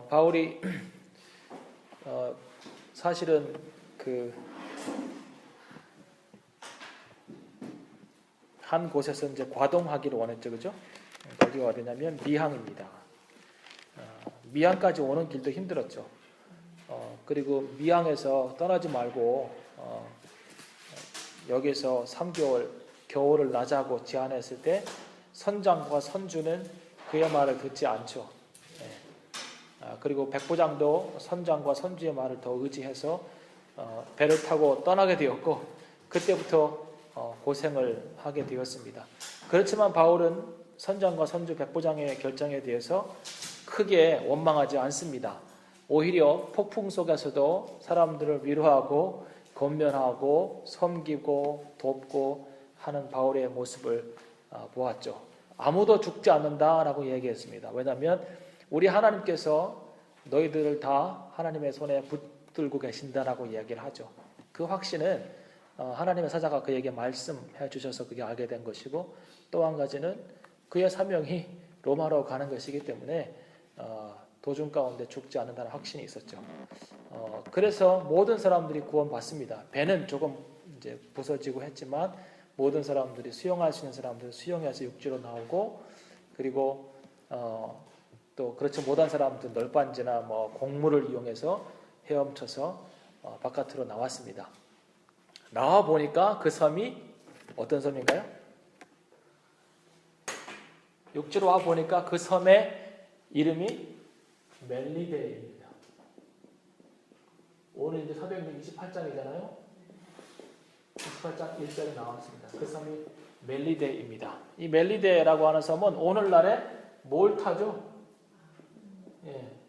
바울이 사실은 한 곳에서 이제 과동하기를 원했죠, 그죠? 거기가 어디냐면 미항입니다. 미항까지 오는 길도 힘들었죠. 그리고 미항에서 떠나지 말고 여기서 3개월 겨울을 나자고 제안했을 때 선장과 선주는 그의 말을 듣지 않죠. 그리고 백부장도 선장과 선주의 말을 더 의지해서 배를 타고 떠나게 되었고 그때부터 고생을 하게 되었습니다. 그렇지만 바울은 선장과 선주 백부장의 결정에 대해서 크게 원망하지 않습니다. 오히려 폭풍 속에서도 사람들을 위로하고 권면하고 섬기고 돕고 하는 바울의 모습을 보았죠. 아무도 죽지 않는다라고 얘기했습니다. 왜냐하면 우리 하나님께서 너희들을 다 하나님의 손에 붙들고 계신다라고 이야기를 하죠. 그 확신은 하나님의 사자가 그에게 말씀해 주셔서 그게 알게 된 것이고 또 한 가지는 그의 사명이 로마로 가는 것이기 때문에 도중 가운데 죽지 않는다는 확신이 있었죠. 그래서 모든 사람들이 구원받습니다. 배는 조금 이제 부서지고 했지만 모든 사람들이 수용할 수 있는 사람들은 수용해서 육지로 나오고 그리고 또 그렇지 못한 사람들은 널빤지나 곡물을 이용해서 헤엄쳐서 바깥으로 나왔습니다. 나와 보니까 그 섬이 어떤 섬인가요? 육지로 와 보니까 그 섬의 이름이 멜리데입니다. 오늘 이제 사도행전 28장이잖아요. 28장 1절에 나왔습니다. 그 섬이 멜리데입니다. 이 멜리데라고 하는 섬은 오늘날의 몰타죠.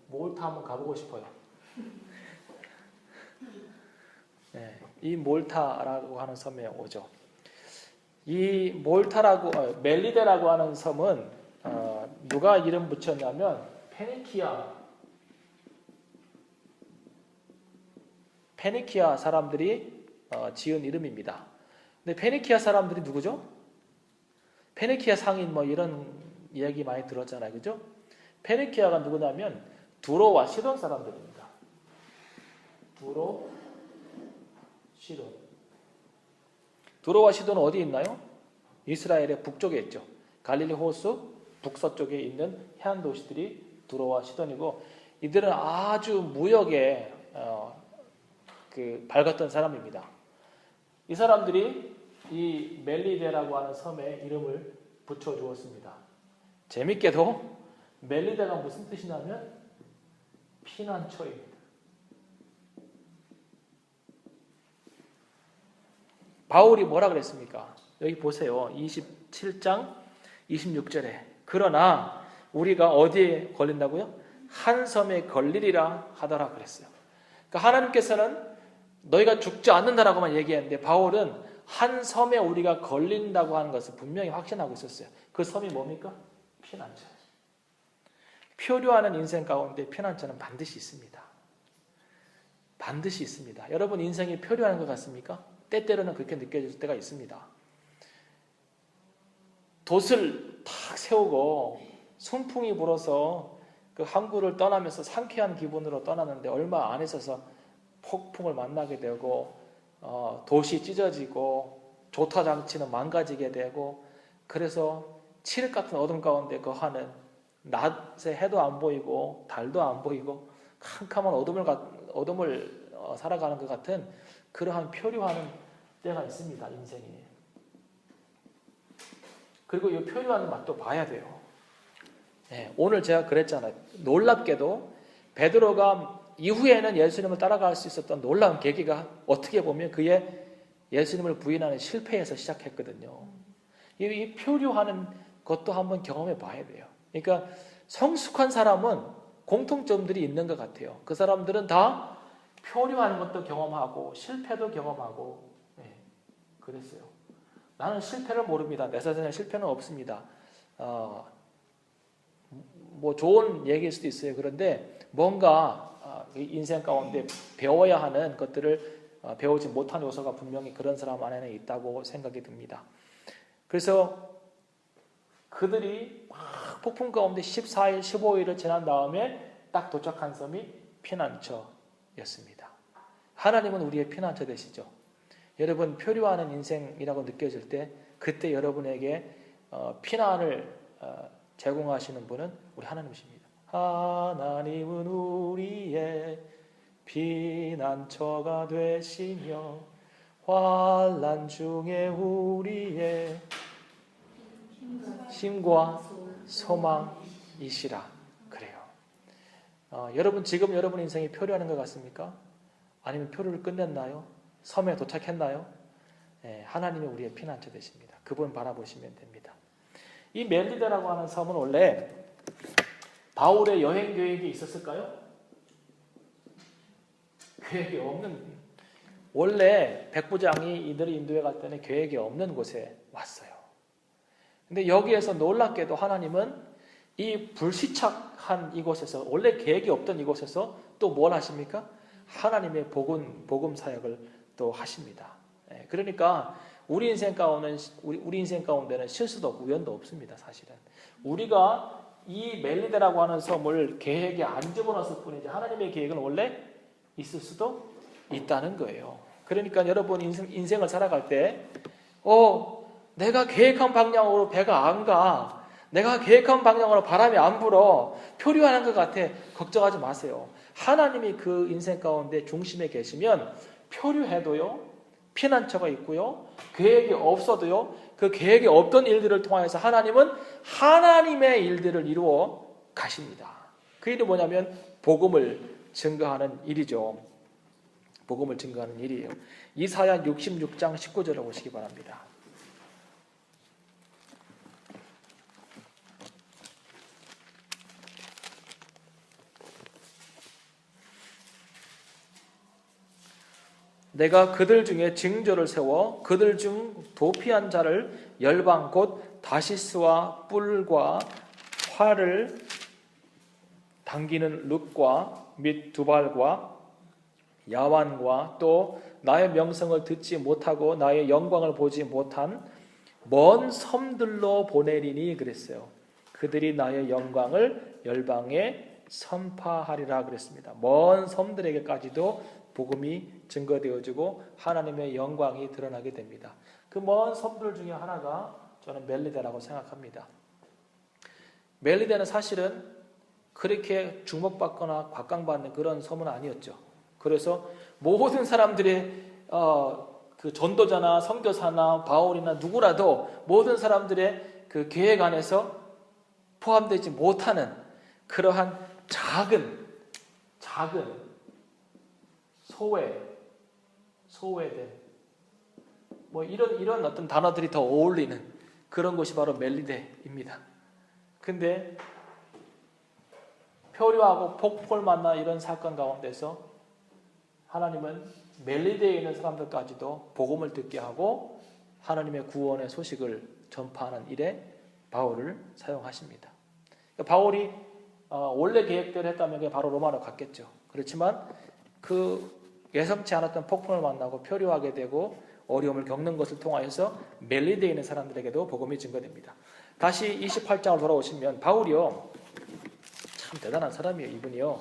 몰타 한번 가보고 싶어요. 이 몰타라고 하는 섬에 오죠. 이 멜리데라고 하는 섬은 누가 이름 붙였냐면 페니키아 사람들이 지은 이름입니다. 근데 페니키아 사람들이 누구죠? 페니키아 상인 이런 이야기 많이 들었잖아요, 그죠? 페니키아가 누구냐면 두로와 시돈 사람들입니다. 두로와 시돈은 어디 있나요? 이스라엘의 북쪽에 있죠. 갈릴리 호수 북서쪽에 있는 해안 도시들이 두로와 시돈이고 이들은 아주 무역에 밝았던 사람입니다. 이 사람들이 이 멜리데라고 하는 섬에 이름을 붙여주었습니다. 재밌게도 멜리데가 무슨 뜻이냐면 피난처입니다. 바울이 뭐라 그랬습니까? 여기 보세요. 27장 26절에 그러나 우리가 어디에 걸린다고요? 한 섬에 걸리리라 하더라 그랬어요. 그러니까 하나님께서는 너희가 죽지 않는다라고만 얘기했는데 바울은 한 섬에 우리가 걸린다고 하는 것을 분명히 확신하고 있었어요. 그 섬이 뭡니까? 피난처. 표류하는 인생 가운데 피난처는 반드시 있습니다. 반드시 있습니다. 여러분 인생이 표류하는 것 같습니까? 때때로는 그렇게 느껴질 때가 있습니다. 돛을 탁 세우고 순풍이 불어서 그 항구를 떠나면서 상쾌한 기분으로 떠나는데 얼마 안 있어서 폭풍을 만나게 되고 돛이 찢어지고 조타 장치는 망가지게 되고 그래서 칠흑 같은 어둠 가운데 거하는 낮에 해도 안 보이고 달도 안 보이고 캄캄한 어둠을 살아가는 것 같은 그러한 표류하는 때가 있습니다. 인생이. 그리고 이 표류하는 맛도 봐야 돼요. 오늘 제가 그랬잖아요. 놀랍게도 베드로가 이후에는 예수님을 따라갈 수 있었던 놀라운 계기가 어떻게 보면 그의 예수님을 부인하는 실패에서 시작했거든요. 이 표류하는 것도 한번 경험해 봐야 돼요. 그러니까 성숙한 사람은 공통점들이 있는 것 같아요. 그 사람들은 다 표류하는 것도 경험하고 실패도 경험하고 그랬어요. 나는 실패를 모릅니다. 내 세상에 실패는 없습니다. 좋은 얘기일 수도 있어요. 그런데 뭔가 인생 가운데 배워야 하는 것들을 배우지 못한 요소가 분명히 그런 사람 안에는 있다고 생각이 듭니다. 그래서 그들이 막 폭풍 가운데 14일, 15일을 지난 다음에 딱 도착한 섬이 피난처였습니다. 하나님은 우리의 피난처 되시죠. 여러분 표류하는 인생이라고 느껴질 때 그때 여러분에게 피난을 제공하시는 분은 우리 하나님이십니다. 하나님은 우리의 피난처가 되시며 환난 중에 우리의 힘과 소망이시라. 그래요. 여러분 지금 여러분 인생이 표류하는 것 같습니까? 아니면 표류를 끝냈나요? 섬에 도착했나요? 하나님이 우리의 피난처 되십니다. 그분 바라보시면 됩니다. 이 멜리데라고 하는 섬은 원래 바울의 여행 계획이 있었을까요? 계획이 없는, 원래 백부장이 이들을 인도해 갈 때는 계획이 없는 곳에 왔어요. 근데 여기에서 놀랍게도 하나님은 이 불시착한 이곳에서, 원래 계획이 없던 이곳에서 또 뭘 하십니까? 하나님의 복음 사역을 또 하십니다. 그러니까 우리 인생 가운데는 실수도 없고 우연도 없습니다. 사실은 우리가 이 멜리데라고 하는 섬을 계획에 안 집어넣었을 뿐이지 하나님의 계획은 원래 있을 수도 있다는 거예요. 그러니까 여러분 인생을 살아갈 때 내가 계획한 방향으로 배가 안 가, 내가 계획한 방향으로 바람이 안 불어, 표류하는 것 같아, 걱정하지 마세요. 하나님이 그 인생 가운데 중심에 계시면 표류해도요, 피난처가 있고요, 계획이 없어도요, 그 계획이 없던 일들을 통하여서 하나님은 하나님의 일들을 이루어 가십니다. 그 일이 뭐냐면 복음을 증거하는 일이죠. 복음을 증거하는 일이에요. 이사야 66장 19절을 보시기 바랍니다. 내가 그들 중에 징조를 세워 그들 중 도피한 자를 열방 곧 다시스와 뿔과 활을 당기는 룻과 및 두발과 야완과 또 나의 명성을 듣지 못하고 나의 영광을 보지 못한 먼 섬들로 보내리니 그랬어요. 그들이 나의 영광을 열방에 선파하리라 그랬습니다. 먼 섬들에게까지도 복음이 증거되어지고 하나님의 영광이 드러나게 됩니다. 그 먼 섬들 중에 하나가 저는 멜리데라고 생각합니다. 멜리데는 사실은 그렇게 주목받거나 각광받는 그런 섬은 아니었죠. 그래서 모든 사람들의 그 전도자나 선교사나 바울이나 누구라도 모든 사람들의 그 계획 안에서 포함되지 못하는 그러한 작은 소외된 뭐 이런 어떤 단어들이 더 어울리는 그런 곳이 바로 멜리데입니다. 근데 표류하고 폭포를 만나 이런 사건 가운데서 하나님은 멜리데에 있는 사람들까지도 복음을 듣게 하고 하나님의 구원의 소식을 전파하는 일에 바울을 사용하십니다. 바울이 원래 계획대로 했다면 바로 로마로 갔겠죠. 그렇지만 그 예상치 않았던 폭풍을 만나고 표류하게 되고 어려움을 겪는 것을 통하여서 멜리데에 있는 사람들에게도 복음이 증거됩니다. 다시 28장을 돌아오시면 바울이요, 참 대단한 사람이에요. 이분이요,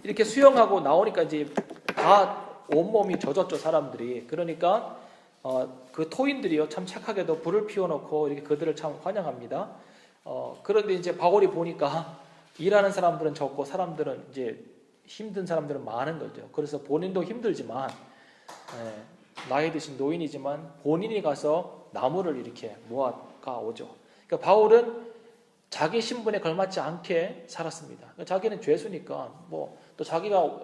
이렇게 수영하고 나오니까 이제 다 온몸이 젖었죠, 사람들이. 그러니까 그 토인들이요, 참 착하게도 불을 피워놓고 이렇게 그들을 참 환영합니다. 그런데 이제 바울이 보니까 일하는 사람들은 적고 사람들은 이제 힘든 사람들은 많은 거죠. 그래서 본인도 힘들지만 나이 드신 노인이지만 본인이 가서 나무를 이렇게 모아가 오죠. 그러니까 바울은 자기 신분에 걸맞지 않게 살았습니다. 그러니까 자기는 죄수니까 또 자기가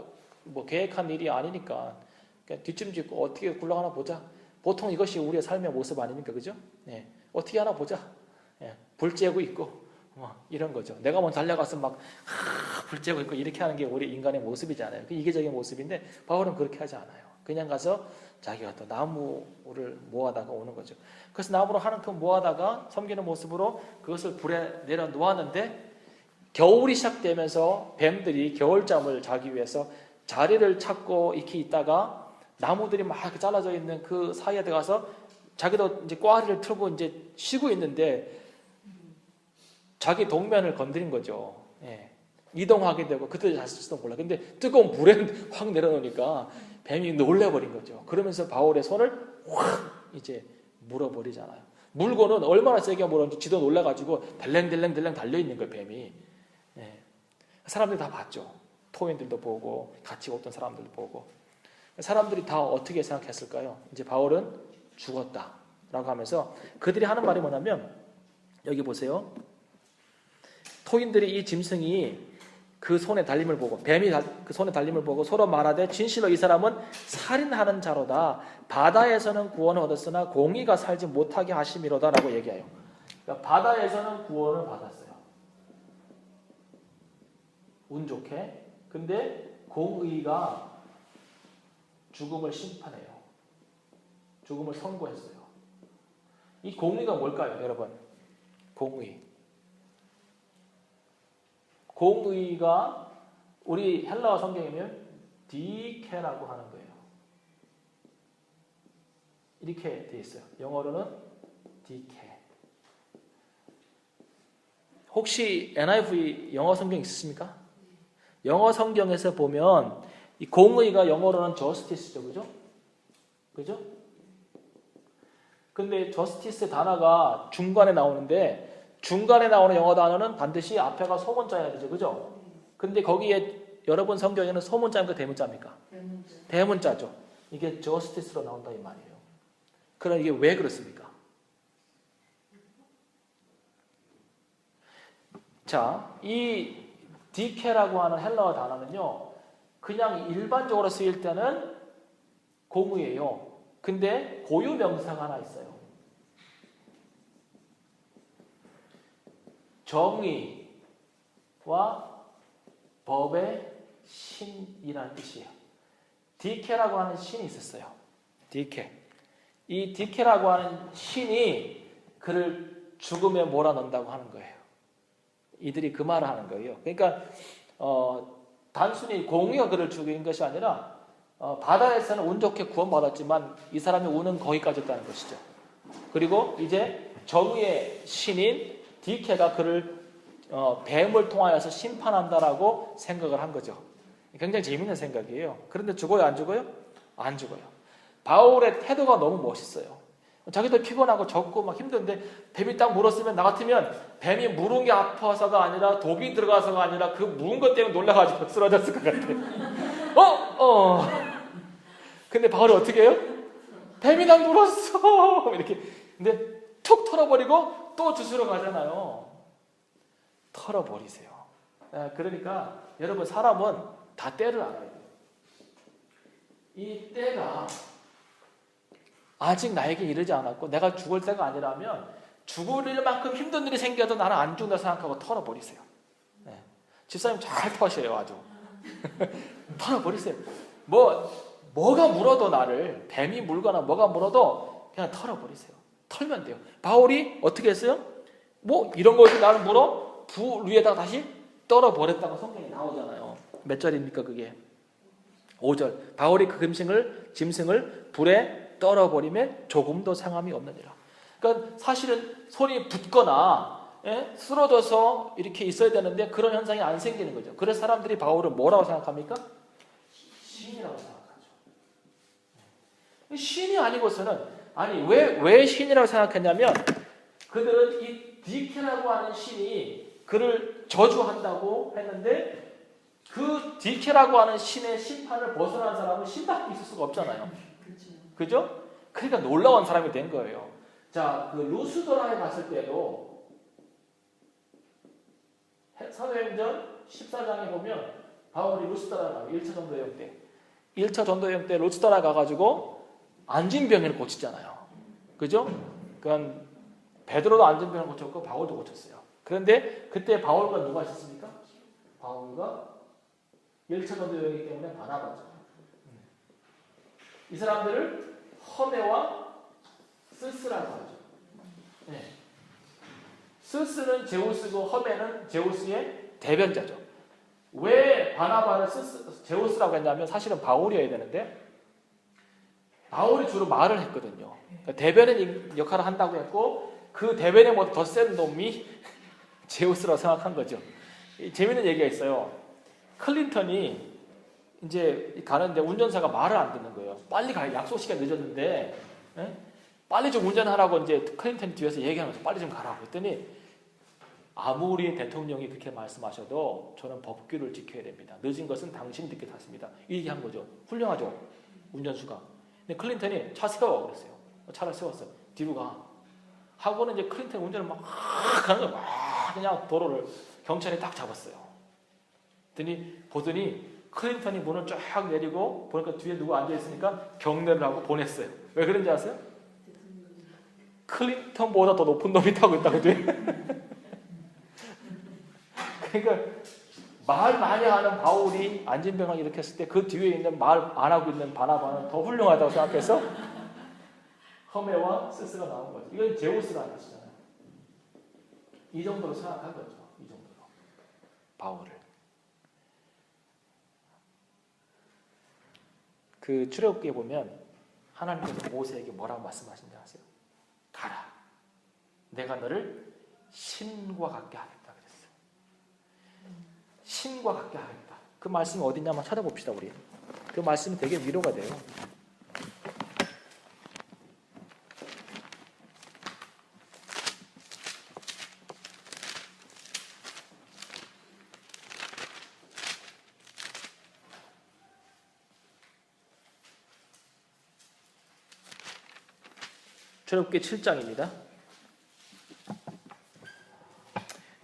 계획한 일이 아니니까 그냥 뒷짐짓고 어떻게 굴러가나 보자. 보통 이것이 우리의 삶의 모습 아닙니까, 그죠? 어떻게 하나 보자. 불 쬐고 있고. 이런 거죠. 내가 먼저 달려가서 불 쬐고 있고 이렇게 하는 게 우리 인간의 모습이잖아요. 그 이기적인 모습인데 바울은 그렇게 하지 않아요. 그냥 가서 자기가 또 나무를 모아다가 오는 거죠. 그래서 나무로 하는 그 모아다가 섬기는 모습으로 그것을 불에 내려 놓았는데 겨울이 시작되면서 뱀들이 겨울잠을 자기 위해서 자리를 찾고 이렇게 있다가 나무들이 막 잘라져 있는 그 사이에 들어가서 자기도 이제 꽈리를 틀고 이제 쉬고 있는데 자기 동면을 건드린 거죠. 예. 이동하게 되고 그때 잤을지도 몰라. 근데 뜨거운 물에 확 내려놓으니까 뱀이 놀래버린 거죠. 그러면서 바울의 손을 확 이제 물어버리잖아요. 물고는 얼마나 세게 물었는지 지도 놀라가지고 델랭델랭 달려있는 거예요, 뱀이. 예. 사람들이 다 봤죠. 토인들도 보고 같이 어떤 사람들도 보고. 사람들이 다 어떻게 생각했을까요? 이제 바울은 죽었다라고 하면서 그들이 하는 말이 뭐냐면 여기 보세요. 토인들이 이 짐승이 그 손에 달림을 보고 뱀이 그 손에 달림을 보고 서로 말하되 진실로 이 사람은 살인하는 자로다. 바다에서는 구원을 얻었으나 공의가 살지 못하게 하심이로다라고 얘기해요. 그러니까 바다에서는 구원을 받았어요. 운 좋게. 근데 공의가 죽음을 심판해요. 죽음을 선고했어요. 이 공의가 뭘까요, 여러분? 공의. 공의가 우리 헬라어 성경이면 디케라고 하는 거예요. 이렇게 돼 있어요. 영어로는 디케. 혹시 NIV 영어 성경 있으십니까? 영어 성경에서 보면 이 공의가 영어로는 justice죠, 그죠? 그죠? 근데 justice 단어가 중간에 나오는데 중간에 나오는 영어 단어는 반드시 앞에가 소문자여야 되죠, 그죠? 근데 거기에 여러분 성경에는 소문자입니까, 대문자입니까? 대문자죠. 이게 justice로 나온다 이 말이에요. 그럼 이게 왜 그렇습니까? 자, 이 디케라고 하는 헬라어 단어는요, 그냥 일반적으로 쓰일 때는 공의예요. 근데 고유 명사가 하나 있어요. 정의와 법의 신이라는 뜻이에요. 디케라고 하는 신이 있었어요. 디케. 이 디케라고 하는 신이 그를 죽음에 몰아넣는다고 하는 거예요. 이들이 그 말을 하는 거예요. 그러니까 단순히 공의가 그를 죽인 것이 아니라 바다에서는 운 좋게 구원받았지만 이 사람의 운은 거기까지였다는 것이죠. 그리고 이제 정의의 신인 디케가 그를 뱀을 통하여서 심판한다라고 생각을 한 거죠. 굉장히 재미있는 생각이에요. 그런데 죽어요, 안 죽어요? 안 죽어요. 바울의 태도가 너무 멋있어요. 자기도 피곤하고 젖고 막 힘든데 뱀이 딱 물었으면 나 같으면 뱀이 물은 게 아파서가 아니라 독이 들어가서가 아니라 그 물은 것 때문에 놀라가지고 쓰러졌을 것 같아요. 근데 바울이 어떻게 해요? 뱀이 난 물었어. 이렇게. 근데 툭 털어버리고 또 주스러 가잖아요. 털어버리세요. 그러니까 여러분 사람은 다 때를 알아야 돼요. 이 때가 아직 나에게 이르지 않았고 내가 죽을 때가 아니라면 죽을 일만큼 힘든 일이 생겨도 나는 안 죽는다 생각하고 털어버리세요. 네. 집사님 잘 터셔요 아주. 털어버리세요. 뭐가 물어도 나를 뱀이 물거나 뭐가 물어도 그냥 털어버리세요. 털면 돼요. 바울이 어떻게 했어요? 이런 것이 나를 물어 불 위에다가 다시 떨어버렸다고 성경에 나오잖아요. 몇 절입니까 그게? 5절. 바울이 그 짐승을 불에 떨어버리면 조금도 상함이 없느니라. 그러니까 사실은 손이 붓거나 쓰러져서 이렇게 있어야 되는데 그런 현상이 안 생기는 거죠. 그래서 사람들이 바울을 뭐라고 생각합니까? 신이라고 생각하죠. 신이 아니고서는 왜 신이라고 생각했냐면 그들은 이 디케라고 하는 신이 그를 저주한다고 했는데 그 디케라고 하는 신의 심판을 벗어난 사람은 신밖에 있을 수가 없잖아요. 그죠? 그러니까 놀라운 사람이 된 거예요. 자, 그 루스드라에 갔을 때도 사도행전 14장에 보면 바울이 루스드라에 가요. 1차 전도여행 때. 1차 전도여행 때 루스드라 가가지고 안진병을 고치잖아요. 그죠? 그건 베드로도 안진병을 고쳤고 바울도 고쳤어요. 그런데 그때 바울과 누가 있었습니까? 바울과 1차 전도여행이기 때문에 바나바죠. 이 사람들을 허메와 스스라고 하죠. 네. 스스는 제우스고 허메는 제우스의 대변자죠. 왜 바나바를 제우스라고 했냐면 사실은 바울이어야 되는데 바울이 주로 말을 했거든요. 그러니까 대변인 역할을 한다고 했고 그 대변인보다 더 센 놈이 제우스라고 생각한 거죠. 재밌는 얘기가 있어요. 클린턴이 이제 가는데 운전사가 말을 안 듣는 거예요. 빨리 가야 약속 시간 늦었는데 빨리 좀 운전하라고 이제 클린턴이 뒤에서 얘기하면서 빨리 좀 가라고 했더니 아무리 대통령이 그렇게 말씀하셔도 저는 법규를 지켜야 됩니다. 늦은 것은 당신이 늦게 탔습니다. 이 얘기한 거죠. 훌륭하죠. 운전수가. 근데 클린턴이 차 세워 그랬어요. 차를 세웠어요. 뒤로 가. 하고는 이제 클린턴 운전을 막 가는 거예요. 막 그냥 도로를 경찰이 딱 잡았어요. 보더니 클린턴이 문을 쫙 내리고 보니까 뒤에 누구 앉아 있으니까 경례를 하고 보냈어요. 왜 그런지 아세요? 클린턴보다 더 높은 놈이 타고 있다고 뒤에. 그러니까 말 많이 하는 바울이 안진병을 일으켰을 때 그 뒤에 있는 말 안 하고 있는 바나바는 더 훌륭하다고 생각해서 허메와 스스가 나온 거죠. 이건 제우스라는 뜻이잖아요. 이 정도로 생각한 거죠. 이 정도로 바울을. 그 출애굽기에 보면 하나님께서 모세에게 뭐라고 말씀하신지 아세요? 가라. 내가 너를 신과 같게 하겠다 그랬어요. 신과 같게 하겠다. 그 말씀이 어디냐 한번 찾아봅시다. 우리. 그 말씀이 되게 위로가 돼요. 출애굽기 7장입니다.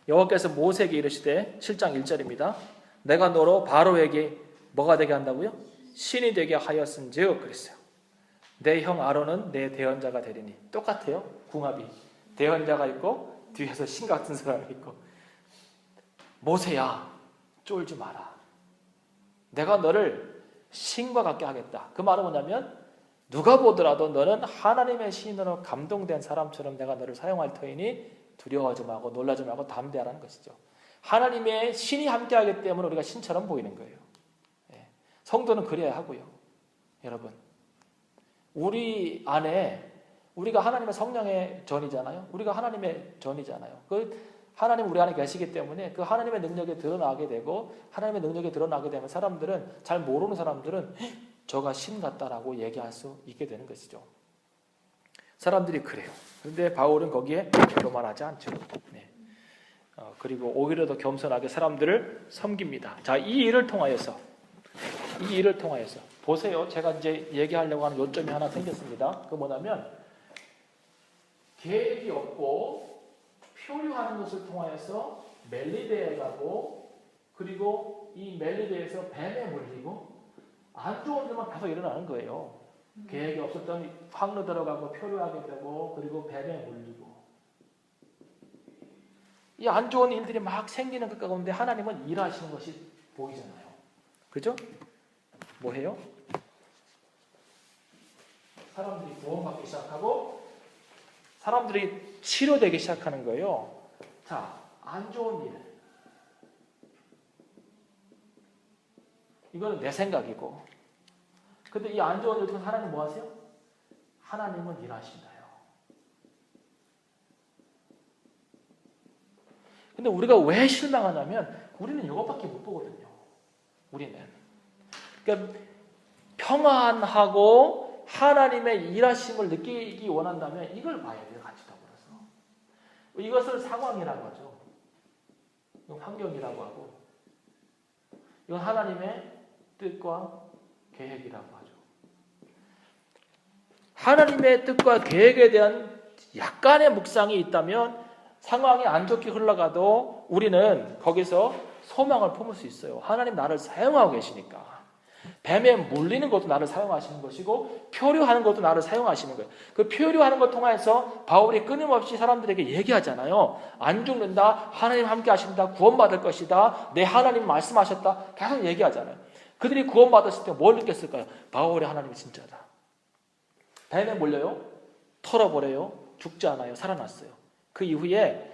여호와께서 모세에게 이르시되 7장 1절입니다. 내가 너로 바로에게 뭐가 되게 한다고요? 신이 되게 하였은즉 그랬어요. 내 형 아론은 내 대언자가 되리니. 똑같아요. 궁합이. 대언자가 있고 뒤에서 신 같은 사람이 있고. 모세야 쫄지 마라. 내가 너를 신과 같게 하겠다. 그 말은 뭐냐면 누가 보더라도 너는 하나님의 신으로 감동된 사람처럼 내가 너를 사용할 터이니 두려워하지 말고 놀라지 말고 담대하라는 것이죠. 하나님의 신이 함께하기 때문에 우리가 신처럼 보이는 거예요. 성도는 그래야 하고요. 여러분, 우리 안에 우리가 하나님의 성령의 전이잖아요. 우리가 하나님의 전이잖아요. 그 하나님 우리 안에 계시기 때문에 그 하나님의 능력이 드러나게 되고 하나님의 능력이 드러나게 되면 사람들은 잘 모르는 사람들은 저가 신 같다라고 얘기할 수 있게 되는 것이죠. 사람들이 그래요. 그런데 바울은 거기에 교만하지 않죠. 네. 그리고 오히려 더 겸손하게 사람들을 섬깁니다. 자, 이 일을 통하여서 보세요. 제가 이제 얘기하려고 하는 요점이 하나 생겼습니다. 그 뭐냐면 계획이 없고 표류하는 것을 통하여서 멜리데에 가고 그리고 이 멜리데에서 뱀에 물리고 안 좋은 일만 계속 일어나는 거예요. 계획이 없었더니 황로 들어가고 표류하게 되고 그리고 뱀에 물리고 이 안 좋은 일들이 막 생기는 것 가운데 하나님은 일하시는 것이 보이잖아요. 그죠? 뭐 해요? 사람들이 구원받기 시작하고 사람들이 치료되기 시작하는 거예요. 자, 안 좋은 일. 이거는 내 생각이고. 근데 이 안 좋은 일 통해서 하나님 뭐 하세요? 하나님은 일하신다요. 근데 우리가 왜 실망하냐면 우리는 이것밖에 못 보거든요. 우리는. 그러니까 평안하고 하나님의 일하심을 느끼기 원한다면 이걸 봐야 돼요. 같이 더불어서. 이것을 상황이라고 하죠. 이건 환경이라고 하고 이건 하나님의 뜻과 계획이라고 하죠. 하나님의 뜻과 계획에 대한 약간의 묵상이 있다면 상황이 안 좋게 흘러가도 우리는 거기서 소망을 품을 수 있어요. 하나님 나를 사용하고 계시니까. 뱀에 물리는 것도 나를 사용하시는 것이고 표류하는 것도 나를 사용하시는 거예요. 그 표류하는 것 통해서 바울이 끊임없이 사람들에게 얘기하잖아요. 안 죽는다. 하나님 함께 하신다. 구원받을 것이다. 내 하나님 말씀하셨다. 계속 얘기하잖아요. 그들이 구원받았을 때 뭘 느꼈을까요? 바울의 하나님이 진짜다. 뱀에 물려요. 털어버려요. 죽지 않아요. 살아났어요. 그 이후에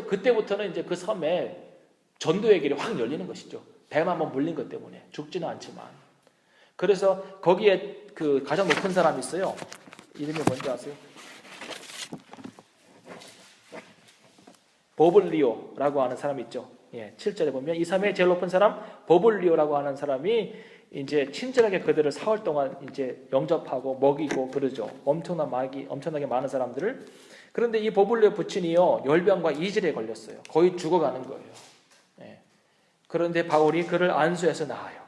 그때부터는 이제 그 섬에 전도의 길이 확 열리는 것이죠. 뱀 한번 물린 것 때문에 죽지는 않지만. 그래서 거기에 그 가장 높은 사람이 있어요. 이름이 뭔지 아세요? 보블리오라고 하는 사람이 있죠. 7절에 보면 이 삶의 제일 높은 사람 보블리오라고 하는 사람이 이제 친절하게 그들을 사흘 동안 이제 영접하고 먹이고 그러죠. 엄청나게 많은 사람들을. 그런데 이 보블리오 부친이요 열병과 이질에 걸렸어요. 거의 죽어가는 거예요. 그런데 바울이 그를 안수해서 나아요.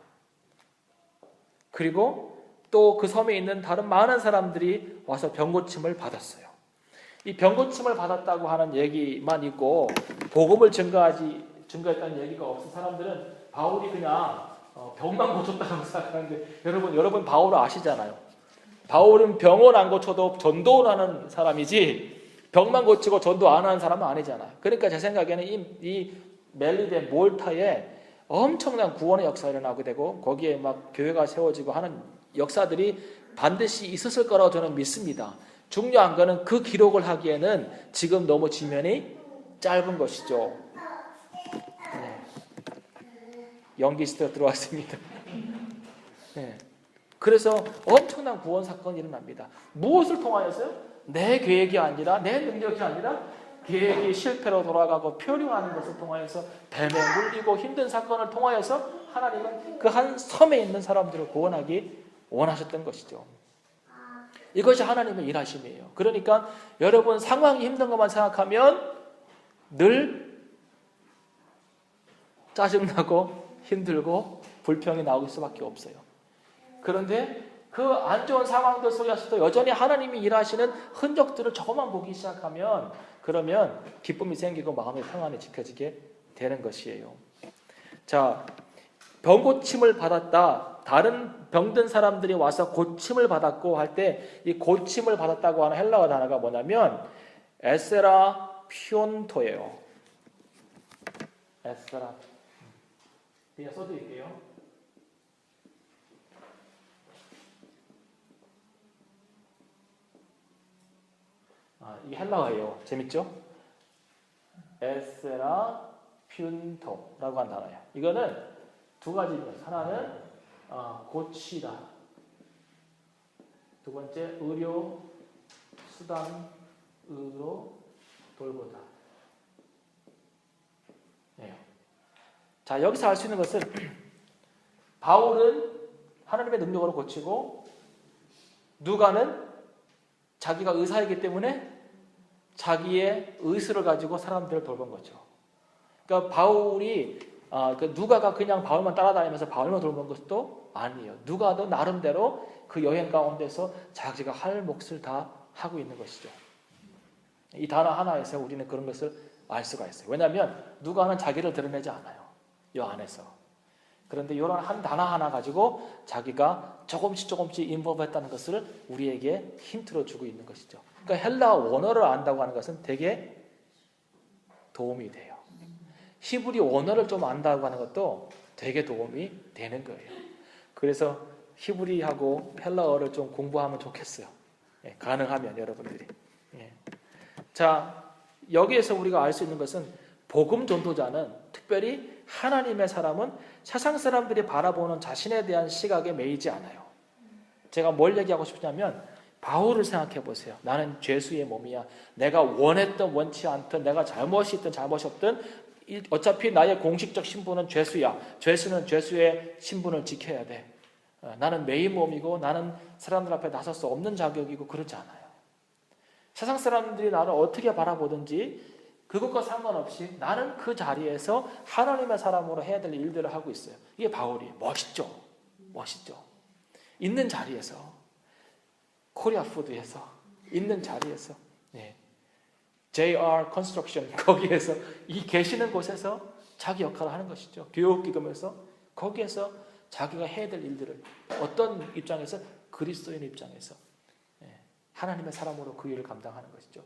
그리고 또 그 섬에 있는 다른 많은 사람들이 와서 병고침을 받았어요. 이 병고침을 받았다고 하는 얘기만 있고 복음을 증거했다는 얘기가 없은 사람들은 바울이 그냥 병만 고쳤다고 생각하는데 여러분 바울을 아시잖아요. 바울은 병원 안 고쳐도 전도를 하는 사람이지 병만 고치고 전도 안 하는 사람은 아니잖아요. 그러니까 제 생각에는 이 멜리데 몰타에 엄청난 구원의 역사가 일어나게 되고 거기에 막 교회가 세워지고 하는 역사들이 반드시 있었을 거라고 저는 믿습니다. 중요한 거는 그 기록을 하기에는 지금 너무 지면이 짧은 것이죠. 연기스트가 들어왔습니다. 그래서 엄청난 구원 사건이 일어납니다. 무엇을 통하여서요? 내 계획이 아니라 내 능력이 아니라 계획이 실패로 돌아가고 표류하는 것을 통하여서 뱀에 물리고 힘든 사건을 통하여서 하나님은 그 한 섬에 있는 사람들을 구원하기 원하셨던 것이죠. 이것이 하나님의 일하심이에요. 그러니까 여러분 상황이 힘든 것만 생각하면 늘 짜증나고 힘들고 불평이 나올 수밖에 없어요. 그런데 그 안 좋은 상황들 속에서도 여전히 하나님이 일하시는 흔적들을 조금만 보기 시작하면 그러면 기쁨이 생기고 마음의 평안이 지켜지게 되는 것이에요. 자, 병고침을 받았다. 다른 병든 사람들이 와서 고침을 받았고 할 때 이 고침을 받았다고 하는 헬라어 단어가 뭐냐면 에세라 피온토예요. 에세라. 그냥 써드릴게요. 이 헬라어예요. 재밌죠? 에세라 퓨토라고 한 단어예요. 이거는 두 가지입니다. 하나는 고치다. 두 번째 의료 수단으로 돌보다. 자, 여기서 알 수 있는 것은 바울은 하나님의 능력으로 고치고 누가는 자기가 의사이기 때문에 자기의 의술을 가지고 사람들을 돌본 거죠. 그러니까 바울이 누가가 그냥 바울만 따라다니면서 바울만 돌본 것도 아니에요. 누가도 나름대로 그 여행 가운데서 자기가 할 몫을 다 하고 있는 것이죠. 이 단어 하나에서 우리는 그런 것을 알 수가 있어요. 왜냐하면 누가는 자기를 드러내지 않아요. 이 안에서. 그런데 이런 한 단어 하나 가지고 자기가 조금씩 인볼브했다는 것을 우리에게 힌트로 주고 있는 것이죠. 그러니까 헬라 원어를 안다고 하는 것은 되게 도움이 돼요. 히브리 원어를 좀 안다고 하는 것도 되게 도움이 되는 거예요. 그래서 히브리하고 헬라어를 좀 공부하면 좋겠어요. 가능하면 여러분들이. 자, 여기에서 우리가 알 수 있는 것은 복음 전도자는 특별히 하나님의 사람은 세상 사람들이 바라보는 자신에 대한 시각에 매이지 않아요. 제가 뭘 얘기하고 싶냐면 바울을 생각해 보세요. 나는 죄수의 몸이야. 내가 원했든 원치 않든 내가 잘못이 있든 잘못이 없든 어차피 나의 공식적 신분은 죄수야. 죄수는 죄수의 신분을 지켜야 돼. 나는 매인 몸이고 나는 사람들 앞에 나설 수 없는 자격이고 그렇지 않아요. 세상 사람들이 나를 어떻게 바라보든지 그것과 상관없이 나는 그 자리에서 하나님의 사람으로 해야 될 일들을 하고 있어요. 이게 바울이 멋있죠. 있는 자리에서 코리아 푸드에서 있는 자리에서 JR 컨스트럭션 거기에서 이 계시는 곳에서 자기 역할을 하는 것이죠. 교육기금에서 거기에서 자기가 해야 될 일들을 어떤 입장에서 그리스도인 입장에서 하나님의 사람으로 그 일을 감당하는 것이죠.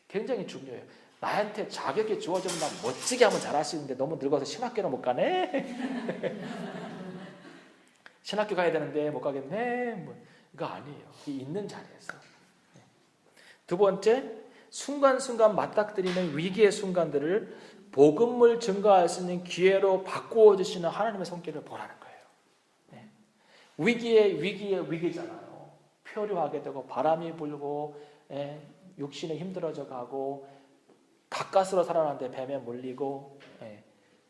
굉장히 중요해요. 나한테 자격이 주어지면 난 멋지게 하면 잘할 수 있는데 너무 늙어서 신학교를 못 가네. 신학교 가야 되는데 못 가겠네. 그거 아니에요. 있는 자리에서. 두 번째, 순간순간 맞닥뜨리는 위기의 순간들을 복음을 증거할 수 있는 기회로 바꾸어 주시는 하나님의 손길을 보라는 거예요. 위기잖아요. 표류하게 되고 바람이 불고 육신이 힘들어져 가고 가까스로 살아나는데 뱀에 물리고. 예.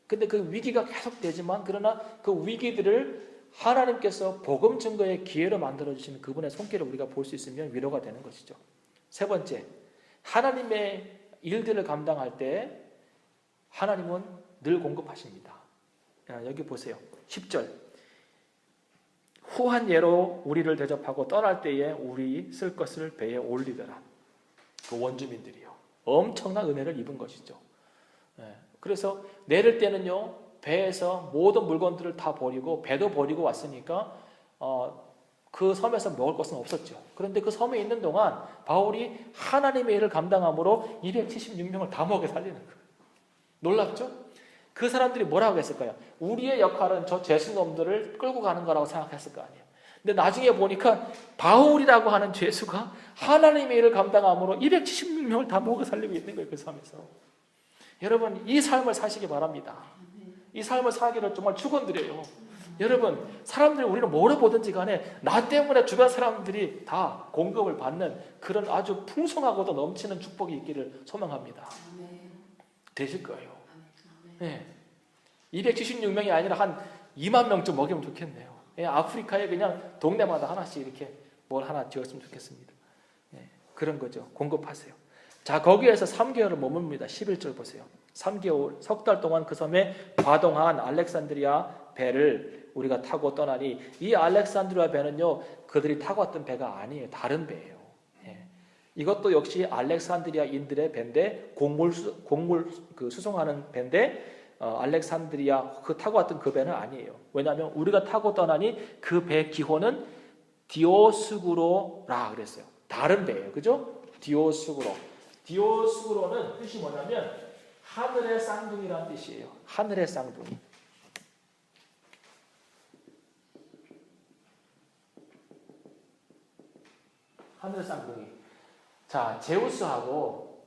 근데 그 위기가 계속되지만 그러나 그 위기들을 하나님께서 복음 증거의 기회로 만들어 주시는 그분의 손길을 우리가 볼 수 있으면 위로가 되는 것이죠. 세 번째, 하나님의 일들을 감당할 때 하나님은 늘 공급하십니다. 여기 보세요. 10절. 후한 예로 우리를 대접하고 떠날 때에 우리 쓸 것을 배에 올리더라. 그 원주민들이요. 엄청난 은혜를 입은 것이죠. 그래서 내릴 때는요, 배에서 모든 물건들을 다 버리고 배도 버리고 왔으니까 그 섬에서 먹을 것은 없었죠. 그런데 그 섬에 있는 동안 바울이 하나님의 일을 감당함으로 276명을 다 먹여 살리는 거예요. 놀랍죠? 그 사람들이 뭐라고 했을까요? 우리의 역할은 저 죄수놈들을 끌고 가는 거라고 생각했을 거 아니에요. 근데 나중에 보니까 바울이라고 하는 죄수가 하나님의 일을 감당함으로 276명을 다 먹여 살리고 있는 거예요. 그 섬에서. 여러분, 이 삶을 사시기 바랍니다. 이 삶을 사기를 정말 축원드려요. 여러분, 사람들이 우리를 뭐로 보든지 간에 나 때문에 주변 사람들이 다 공급을 받는 그런 아주 풍성하고도 넘치는 축복이 있기를 소망합니다. 되실 거예요. 네. 276명이 아니라 한 2만 명쯤 먹이면 좋겠네요. 아프리카에 그냥 동네마다 하나씩 이렇게 뭘 하나 지었으면 좋겠습니다. 그런 거죠. 공급하세요. 자, 거기에서 3개월을 머뭅니다. 11절 보세요. 3개월, 석 달 동안 그 섬에 과동한 알렉산드리아 배를 우리가 타고 떠나니, 이 알렉산드리아 배는요, 그들이 타고 왔던 배가 아니에요. 다른 배예요. 이것도 역시 알렉산드리아인들의 배인데, 곡물 수송하는 배인데, 알렉산드리아 그 타고 왔던 그 배는 아니에요. 왜냐하면 우리가 타고 떠나니 그 배 기호는 디오스구로라 그랬어요. 다른 배예요. 그죠? 디오스구로. 디오스구로는 뜻이 뭐냐면 하늘의 쌍둥이라는 뜻이에요. 하늘의 쌍둥이. 하늘의 쌍둥이. 자, 제우스하고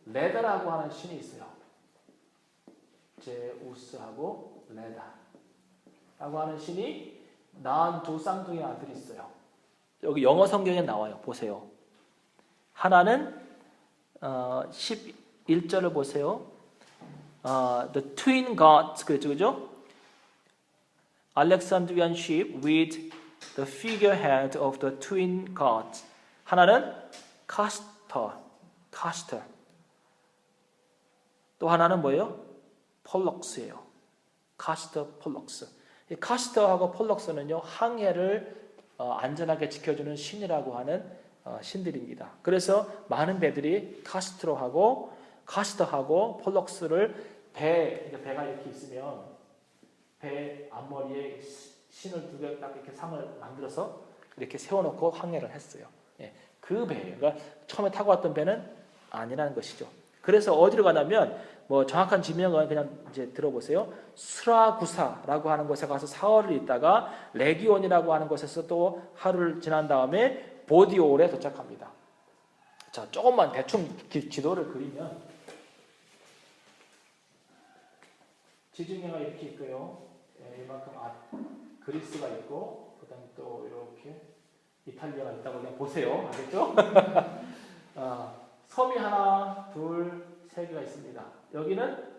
레다라고 하는 신이 있어요. 제우스하고 레다라고 하는 신이 낳은 두 쌍둥이 아들이 있어요. 여기 영어 성경에 나와요. 보세요. 하나는 11절을 보세요. The twin gods, 그죠? Alexandrian ship with the figurehead of the twin gods. 하나는 Castor. 또 하나는 뭐예요? 폴럭스예요. Castor, 폴럭스. 이 Castor하고 폴럭스는요, 항해를 안전하게 지켜주는 신이라고 하는 신들입니다. 그래서 많은 배들이 카스터하고 폴럭스를 배가 이렇게 있으면 배 앞머리에 신을 두 개 딱 이렇게 상을 만들어서 이렇게 세워놓고 항해를 했어요. 그 배예요. 그러니까 처음에 타고 왔던 배는 아니라는 것이죠. 그래서 어디로 가냐면 뭐 정확한 지명은 그냥 이제 들어보세요. 스라구사라고 하는 곳에 가서 사흘을 있다가 레기온이라고 하는 곳에서 또 하루를 지난 다음에 보디올에 도착합니다. 자, 조금만 대충 지도를 그리면 지중해가 이렇게 있고요. 이만큼 그리스가 있고, 그다음에 또 이렇게 이탈리아가 있다고 그냥 보세요. 알겠죠? 섬이 하나, 둘, 세 개가 있습니다. 여기는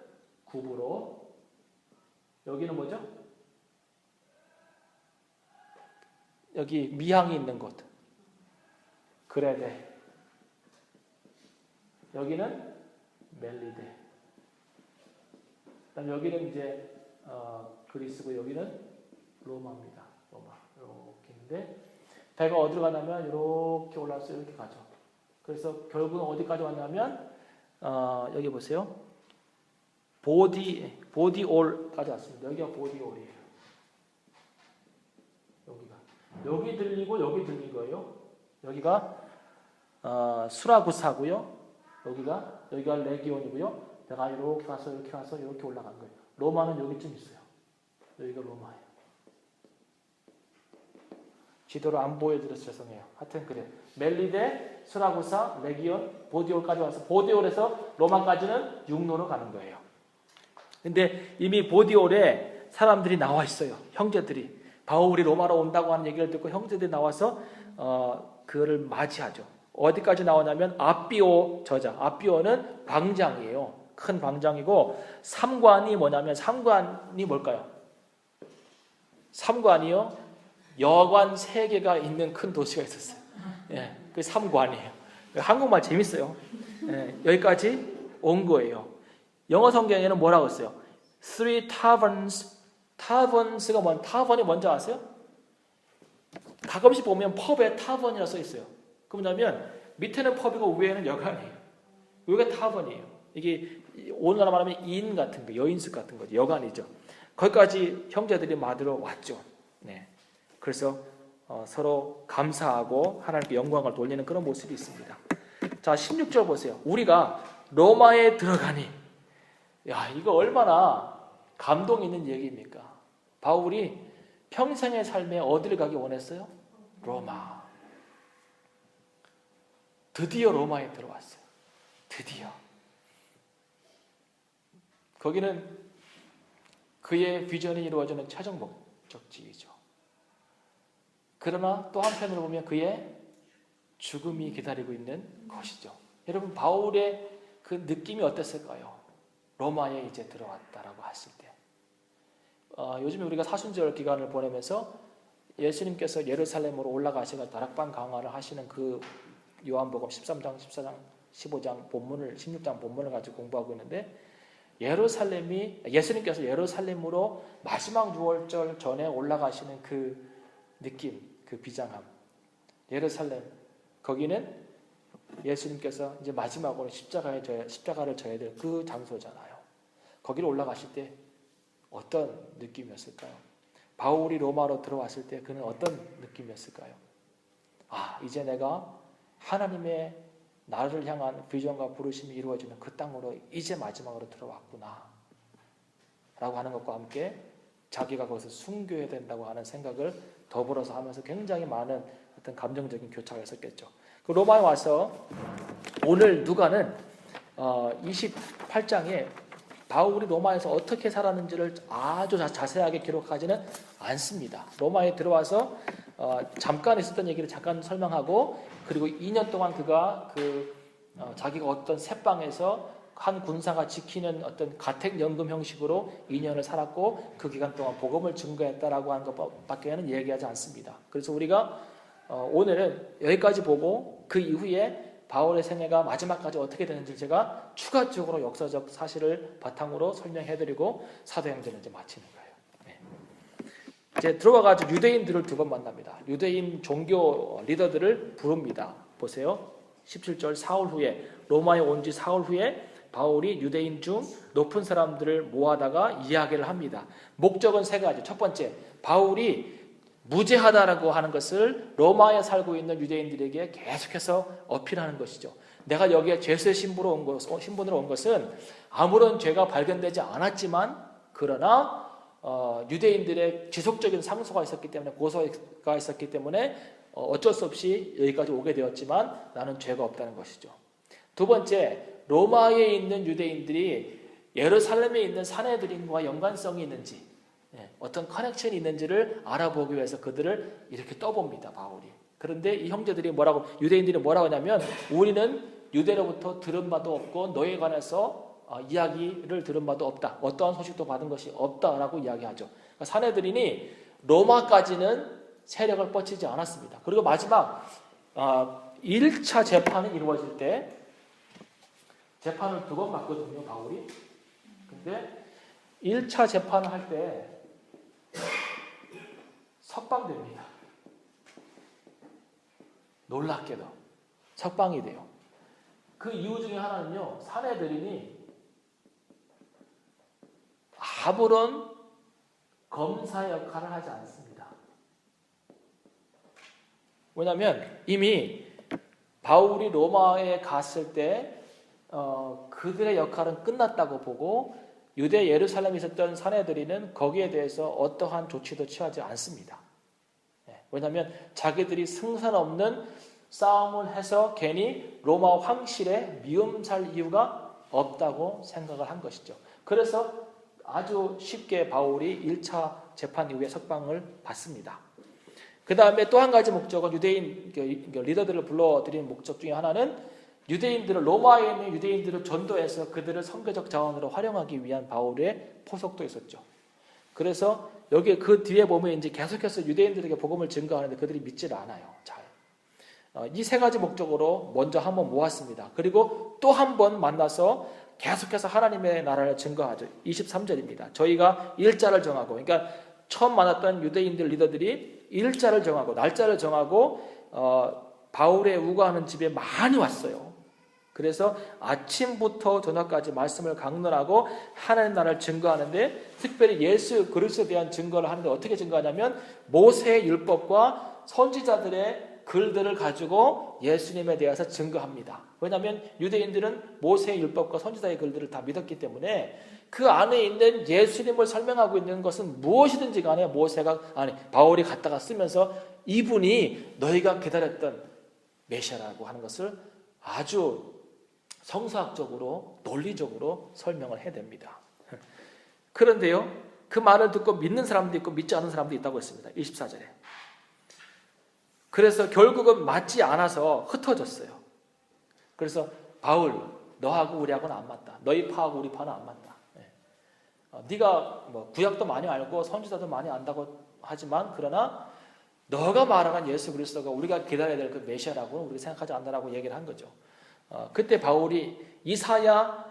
구브로, 여기는 뭐죠? 여기 미항이 있는 곳, 그레데. 여기는 멜리데. 그다음 여기는 이제 그리스고 여기는 로마입니다. 로마 이렇게인데 배가 어디로 가냐면 이렇게 올라와서 이렇게 가죠. 그래서 결국은 어디까지 왔냐면 여기 보세요. 보디올까지 왔습니다. 여기가 보디올이에요. 여기 들리고 여기 들린 거예요. 여기가 수라구사고요. 여기가 레기온이고요. 내가 이렇게 가서 이렇게 올라간 거예요. 로마는 여기쯤 있어요. 여기가 로마예요. 지도를 안 보여드려서 죄송해요. 하여튼 그래. 멜리데, 수라구사, 레기온, 보디올까지 와서 보디올에서 로마까지는 육로로 가는 거예요. 근데 이미 보디올에 사람들이 나와 있어요. 형제들이. 바울이 로마로 온다고 하는 얘기를 듣고 형제들이 나와서 그를 맞이하죠. 어디까지 나오냐면 아비오 저자. 아비오는 광장이에요. 큰 광장이고 삼관이 뭐냐면 삼관이 뭘까요? 삼관이요. 여관 3개가 있는 큰 도시가 있었어요. 예, 그 삼관이에요. 한국말 재밌어요. 예, 여기까지 온 거예요. 영어 성경에는 뭐라고 했어요? Three taverns. 타버스가 타번이 뭔지 아세요? 가끔씩 보면 펍에 타번이라고 써 있어요. 그 뭐냐면 밑에는 펍이고 위에는 여관이에요. 이게 타번이에요. 이게 오늘날 말하면 인 같은 거, 여인숙 같은 거죠. 여관이죠. 거기까지 형제들이 맞으러 왔죠. 네. 그래서 서로 감사하고 하나님께 영광을 돌리는 그런 모습이 있습니다. 자, 16절 보세요. 우리가 로마에 들어가니. 야, 이거 얼마나 감동 있는 얘기입니까? 바울이 평생의 삶에 어디를 가기 원했어요? 로마. 드디어 로마에 들어왔어요. 드디어. 거기는 그의 비전이 이루어지는 최종 목적지이죠. 그러나 또 한편으로 보면 그의 죽음이 기다리고 있는 것이죠. 여러분, 바울의 그 느낌이 어땠을까요? 로마에 이제 들어왔다라고 했을 때. 요즘에 우리가 사순절 기간을 보내면서 예수님께서 예루살렘으로 올라가시고 다락방 강화를 하시는 그 요한복음 13장, 14장, 15장 본문을 16장 본문을 가지고 공부하고 있는데 예수님께서 예루살렘으로 마지막 유월절 전에 올라가시는 그 느낌, 그 비장함. 예루살렘 거기는 예수님께서 이제 마지막으로 십자가를 져야 될 그 장소잖아요. 거기로 올라가실 때 어떤 느낌이었을까요? 바울이 로마로 들어왔을 때 그는 어떤 느낌이었을까요? 아, 이제 내가 하나님의 나를 향한 비전과 부르심이 이루어지는 그 땅으로 이제 마지막으로 들어왔구나 라고 하는 것과 함께 자기가 거기서 순교해야 된다고 하는 생각을 더불어서 하면서 굉장히 많은 어떤 감정적인 교차가 있었겠죠. 그 로마에 와서 오늘 누가는 28장에 바울이 로마에서 어떻게 살았는지를 아주 자세하게 기록하지는 않습니다. 로마에 들어와서 잠깐 있었던 얘기를 잠깐 설명하고, 그리고 2년 동안 그가 자기가 어떤 새방에서 한 군사가 지키는 어떤 가택연금 형식으로 2년을 살았고 그 기간 동안 복음을 증거했다라고 하는 것밖에는 얘기하지 않습니다. 그래서 우리가 오늘은 여기까지 보고 그 이후에 바울의 생애가 마지막까지 어떻게 되는지 제가 추가적으로 역사적 사실을 바탕으로 설명해드리고 사도행전을 이제 마치는 거예요. 네. 이제 들어와가지고 유대인들을 2번 만납니다. 유대인 종교 리더들을 부릅니다. 보세요. 17절 사흘 후에 로마에 온 지 사흘 후에 바울이 유대인 중 높은 사람들을 모아다가 이야기를 합니다. 목적은 3가지. 첫 번째, 바울이 무죄하다라고 하는 것을 로마에 살고 있는 유대인들에게 계속해서 어필하는 것이죠. 내가 여기에 죄수의 신분으로 온 것은 아무런 죄가 발견되지 않았지만, 그러나 유대인들의 지속적인 상소가 있었기 때문에, 고소가 있었기 때문에 어쩔 수 없이 여기까지 오게 되었지만 나는 죄가 없다는 것이죠. 2번째, 로마에 있는 유대인들이 예루살렘에 있는 사내들인과 연관성이 있는지, 어떤 커넥션이 있는지를 알아보기 위해서 그들을 이렇게 떠봅니다, 바울이. 그런데 이 형제들이 유대인들이 뭐라고 하냐면, 우리는 유대로부터 들은 바도 없고 너희에 관해서 이야기를 들은 바도 없다. 어떠한 소식도 받은 것이 없다라고 이야기하죠. 그러니까 사내들이니 로마까지는 세력을 뻗치지 않았습니다. 그리고 마지막 1차 재판이 이루어질 때 재판을 2번 받거든요, 바울이. 근데 1차 재판을 할 때 석방됩니다. 놀랍게도 석방이 돼요. 그 이유 중에 하나는요, 사내들이니 아무런 검사 역할을 하지 않습니다. 왜냐하면 이미 바울이 로마에 갔을 때 그들의 역할은 끝났다고 보고 유대 예루살렘에 있었던 사내들이는 거기에 대해서 어떠한 조치도 취하지 않습니다. 왜냐하면 자기들이 승산 없는 싸움을 해서 괜히 로마 황실에 미움 살 이유가 없다고 생각을 한 것이죠. 그래서 아주 쉽게 바울이 1차 재판 이후에 석방을 받습니다. 그 다음에 또 한 가지 목적은 유대인 리더들을 불러들이는 목적 중에 하나는 유대인들을 로마에 있는 유대인들을 전도해서 그들을 선교적 자원으로 활용하기 위한 바울의 포석도 있었죠. 그래서 여기 그 뒤에 보면 이제 계속해서 유대인들에게 복음을 증거하는데 그들이 믿지를 않아요. 잘. 이 세 가지 목적으로 먼저 한번 모았습니다. 그리고 또 한 번 만나서 계속해서 하나님의 나라를 증거하죠. 23절입니다. 저희가 일자를 정하고, 그러니까 처음 만났던 유대인들 리더들이 일자를 정하고 날짜를 정하고 바울의 우거하는 집에 많이 왔어요. 그래서 아침부터 저녁까지 말씀을 강론하고 하나님 나라를 증거하는데, 특별히 예수 그리스도에 대한 증거를 하는데 어떻게 증거하냐면 모세의 율법과 선지자들의 글들을 가지고 예수님에 대해서 증거합니다. 왜냐하면 유대인들은 모세의 율법과 선지자의 글들을 다 믿었기 때문에 그 안에 있는 예수님을 설명하고 있는 것은 무엇이든지 간에 바울이 갖다가 쓰면서 이분이 너희가 기다렸던 메시아라고 하는 것을 아주 성서학적으로 논리적으로 설명을 해냅니다. 그런데요, 그 말을 듣고 믿는 사람도 있고 믿지 않는 사람도 있다고 했습니다. 24절에. 그래서 결국은 맞지 않아서 흩어졌어요. 그래서 바울, 너하고 우리하고는 안 맞다. 너희 파하고 우리 파는 안 맞다. 네가 구약도 많이 알고 선지자도 많이 안다고 하지만, 그러나 너가 말하는 예수 그리스도가 우리가 기다려야 될 그 메시아라고 우리가 생각하지 않는다라고 얘기를 한 거죠. 그때 바울이 이사야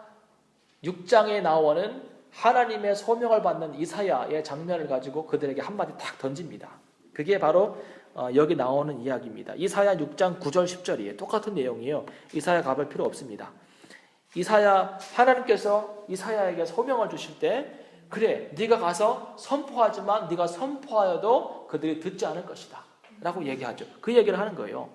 6장에 나오는 하나님의 소명을 받는 이사야의 장면을 가지고 그들에게 한마디 딱 던집니다. 그게 바로 여기 나오는 이야기입니다. 이사야 6장 9절 10절이에요. 똑같은 내용이에요. 이사야 가볼 필요 없습니다. 하나님께서 이사야에게 소명을 주실 때, 그래 네가 가서 선포하지만 네가 선포하여도 그들이 듣지 않을 것이다 라고 얘기하죠. 그 얘기를 하는 거예요.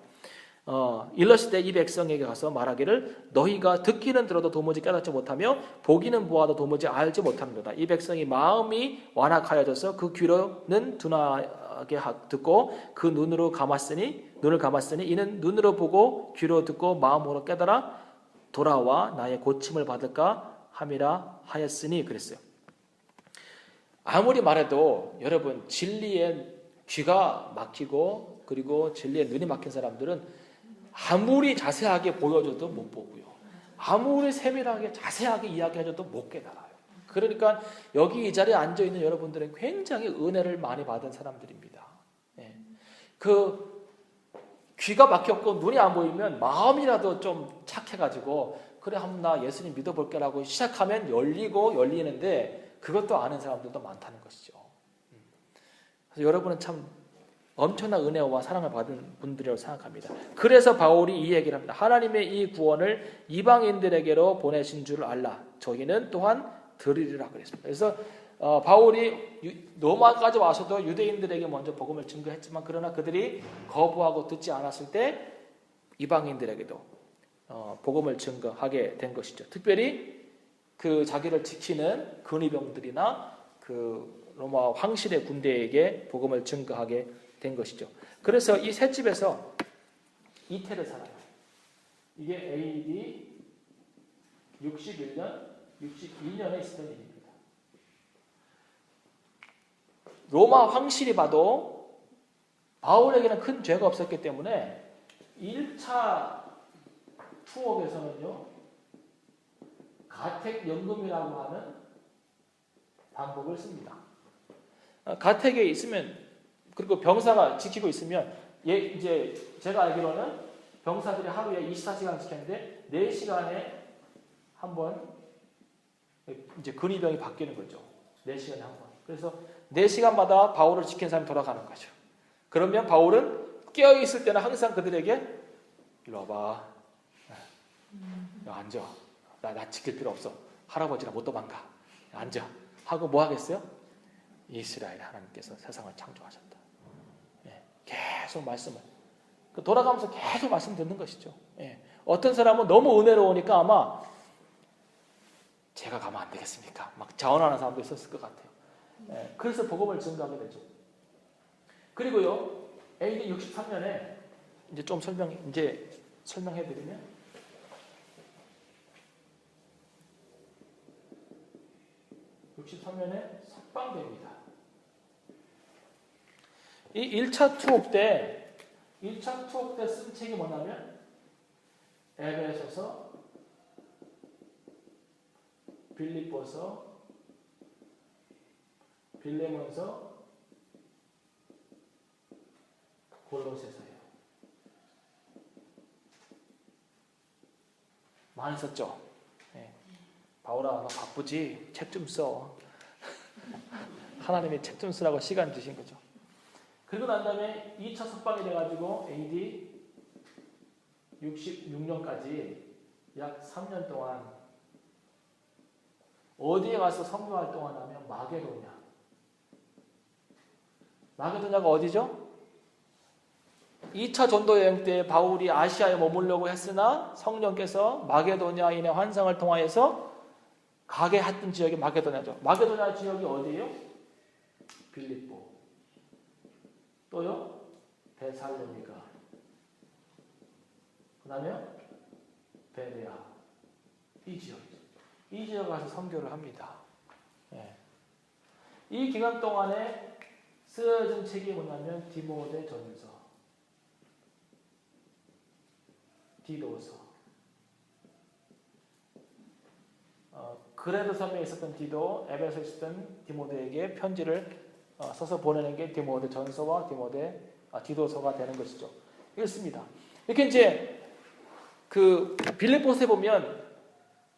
일렀을 때 이 백성에게 가서 말하기를 너희가 듣기는 들어도 도무지 깨닫지 못하며 보기는 보아도 도무지 알지 못하는도다. 이 백성이 마음이 완악하여져서 그 귀로는 둔하게 듣고 그 눈을 감았으니 이는 눈으로 보고 귀로 듣고 마음으로 깨달아 돌아와 나의 고침을 받을까 함이라 하였으니 그랬어요. 아무리 말해도 여러분, 진리에 귀가 막히고 그리고 진리에 눈이 막힌 사람들은 아무리 자세하게 보여줘도 못 보고요. 아무리 세밀하게 자세하게 이야기해줘도 못 깨달아요. 그러니까 여기 이 자리에 앉아있는 여러분들은 굉장히 은혜를 많이 받은 사람들입니다. 그 귀가 막혔고 눈이 안 보이면 마음이라도 좀 착해가지고 그래 한번 나 예수님 믿어볼게라고 시작하면 열리는데 그것도 아는 사람들도 많다는 것이죠. 그래서 여러분은 참 엄청난 은혜와 사랑을 받은 분들이라고 생각합니다. 그래서 바울이 이 얘기를 합니다. 하나님의 이 구원을 이방인들에게로 보내신 줄 알라. 저희는 또한 들으리라 그랬습니다. 그래서 바울이 로마까지 와서도 유대인들에게 먼저 복음을 증거했지만, 그러나 그들이 거부하고 듣지 않았을 때 이방인들에게도 복음을 증거하게 된 것이죠. 특별히 그 자기를 지키는 근위병들이나 그 로마 황실의 군대에게 복음을 증거하게 된 것이죠. 그래서 이 새 집에서 이태를 살아요. 이게 AD 61년, 62년에 있었던 일입니다. 로마 황실이 봐도 바울에게는 큰 죄가 없었기 때문에 1차 투옥에서는요, 가택연금이라고 하는 방법을 씁니다. 가택에 있으면, 그리고 병사가 지키고 있으면, 이제 제가 알기로는 병사들이 하루에 24시간 지켰는데 4시간에 한 번 이제 근위병이 바뀌는 거죠. 4시간에 한 번. 그래서 4시간마다 바울을 지킨 사람이 돌아가는 거죠. 그러면 바울은 깨어있을 때는 항상 그들에게 일로 와봐. 앉아. 나 지킬 필요 없어. 할아버지라 못 도망가. 앉아. 하고 뭐 하겠어요? 이스라엘 하나님께서 세상을 창조하셨다. 계속 말씀을. 돌아가면서 계속 말씀 듣는 것이죠. 어떤 사람은 너무 은혜로우니까 아마 제가 가면 안 되겠습니까? 막 자원하는 사람도 있었을 것 같아요. 그래서 복음을 증거하게 되죠. 그리고요, AD 63년에 이제 좀 설명해드리면, 석방됩니다. 이 1차 투옥 때 쓴 책이 뭐냐면 에베소서, 빌립보서, 빌레몬서, 골로새서예요. 많이 썼죠. 네. 바울아, 너 바쁘지? 책 좀 써. 하나님이 책 좀 쓰라고 시간 주신 거죠. 그리고 난 다음에 2차 석방이 돼가지고 AD 66년까지 약 3년 동안 어디에 가서 선교 활동을 하냐면 마게도냐. 마게도냐가 어디죠? 2차 전도 여행 때 바울이 아시아에 머물려고 했으나 성령께서 마게도냐인의 환상을 통하여서 가게 했던 지역이 마게도냐죠. 마게도냐 지역이 어디예요? 빌립보. 또요? 데살로니가. 그 다음에 베레아. 이 지역이죠. 이 지역에 가서 선교를 합니다. 예. 이 기간 동안에 쓰여진 책이 뭐냐면 디모데 전서, 디도서. 그레도 섬에 있었던 디도, 에베소에 있었던 디모데에게 편지를 써서 보내는 게 디모데 전서와 디도서가 되는 것이죠. 읽습니다. 이렇게 이제 그 빌립보서에 보면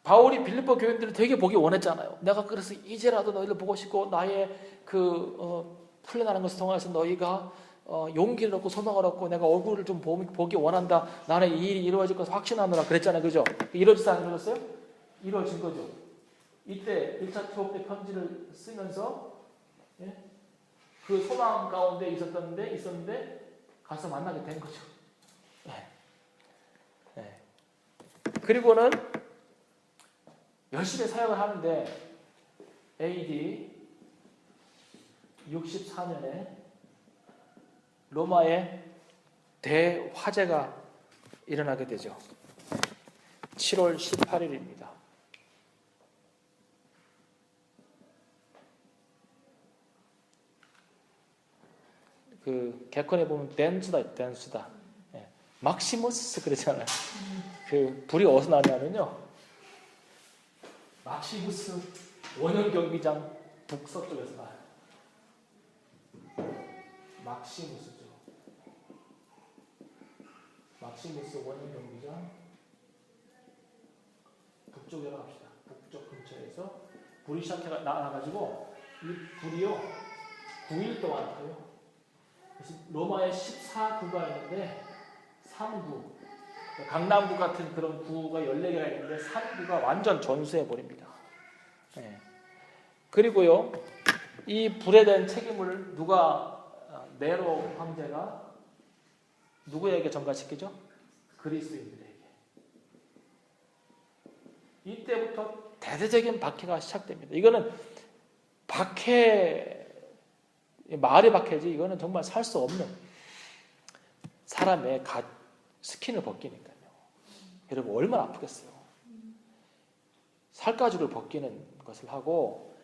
바울이 빌립보 교인들을 되게 보기 원했잖아요. 내가 그래서 이제라도 너희를 보고 싶고 나의 풀려나는 것을 통해서 너희가 용기를 얻고 소망을 얻고 내가 얼굴을 좀 보기 원한다. 나는 이 일이 이루어질 것을 확신하노라 그랬잖아요. 그죠? 이루어지지 안 이루어졌어요? 이루어진 거죠. 이때 1차 투옥 때 편지를 쓰면서 예? 그 소망 가운데 있었는데 가서 만나게 된 거죠. 예. 예. 그리고는 열심히 사역을 하는데 AD 64년에 로마에 대화재가 일어나게 되죠. 7월 18일입니다. 그 개콘에 보면 댄스다. 예. 막시무스 그러잖아요. 그 불이 어디서 나냐면요. 막시무스 원형 경기장 북서쪽에서 나요. 막시무스죠. 막시무스 원형 경기장 북쪽으로 갑시다. 북쪽 근처에서 불이 시작해 나가지고 이 불이요 9일 동안 터요. 그래서 로마에 14구가 있는데 3구 강남구 같은 그런 구가 14개가 있는데 3구가 완전 전수해버립니다. 네. 그리고요 이 불에 대한 책임을 네로 황제가 누구에게 전가시키죠? 그리스도인들에게. 이때부터 대대적인 박해가 시작됩니다. 이거는 말의 박해지 이거는 정말 살 수 없는 사람의 스킨을 벗기니까요. 여러분 얼마나 아프겠어요. 살가죽을 벗기는 것을 하고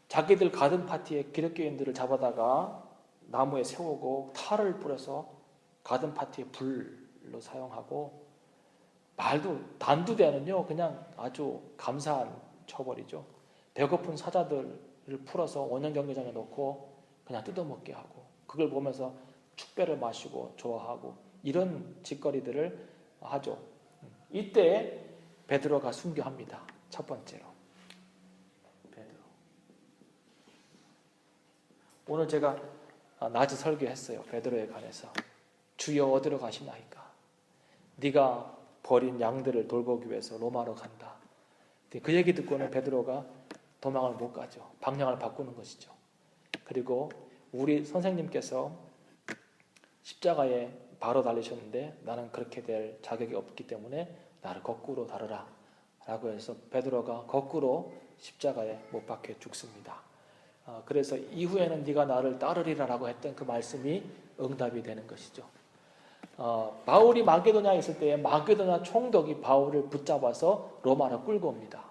자기들 가든 파티에 기독교인들을 잡아다가 나무에 세우고 탈을 뿌려서 가든 파티에 불로 사용하고 단두대는요 그냥 아주 감사한 처벌이죠. 배고픈 사자들을 풀어서 원형 경기장에 놓고 그냥 뜯어먹게 하고 그걸 보면서 축배를 마시고 좋아하고 이런 짓거리들을 하죠. 이때 베드로가 순교합니다. 첫 번째로 베드로. 오늘 제가 낮에 설교했어요. 베드로에 관해서. 주여 어디로 가시나이까? 네가 버린 양들을 돌보기 위해서 로마로 간다. 그 얘기 듣고는 베드로가 도망을 못 가죠. 방향을 바꾸는 것이죠. 그리고 우리 선생님께서 십자가에 바로 달리셨는데 나는 그렇게 될 자격이 없기 때문에 나를 거꾸로 다루라 라고 해서 베드로가 거꾸로 십자가에 못 박혀 죽습니다. 그래서 이후에는 네가 나를 따르리라 라고 했던 그 말씀이 응답이 되는 것이죠. 바울이 마게도냐에 있을 때 마게도냐 총독이 바울을 붙잡아서 로마로 끌고 옵니다.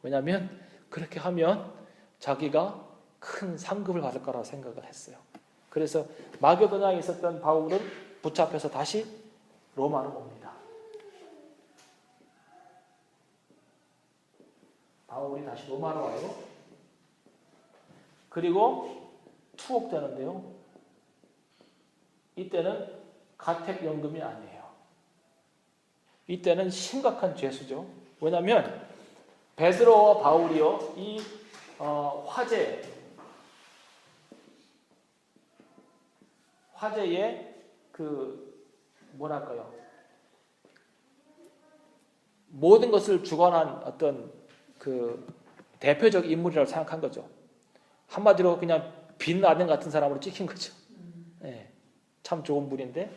왜냐하면 그렇게 하면 자기가 큰 상급을 받을 거라고 생각을 했어요. 그래서 마게도냐에 있었던 바울은 붙잡혀서 다시 로마로 옵니다. 바울이 다시 로마로 와요. 그리고 투옥되는데요. 이때는 가택연금이 아니에요. 이때는 심각한 죄수죠. 왜냐하면 베드로와 바울이요, 이 화제의 뭐랄까요, 모든 것을 주관한 어떤 대표적 인물이라고 생각한 거죠. 한마디로 그냥 빈 라덴 같은 사람으로 찍힌 거죠. 네, 참 좋은 분인데,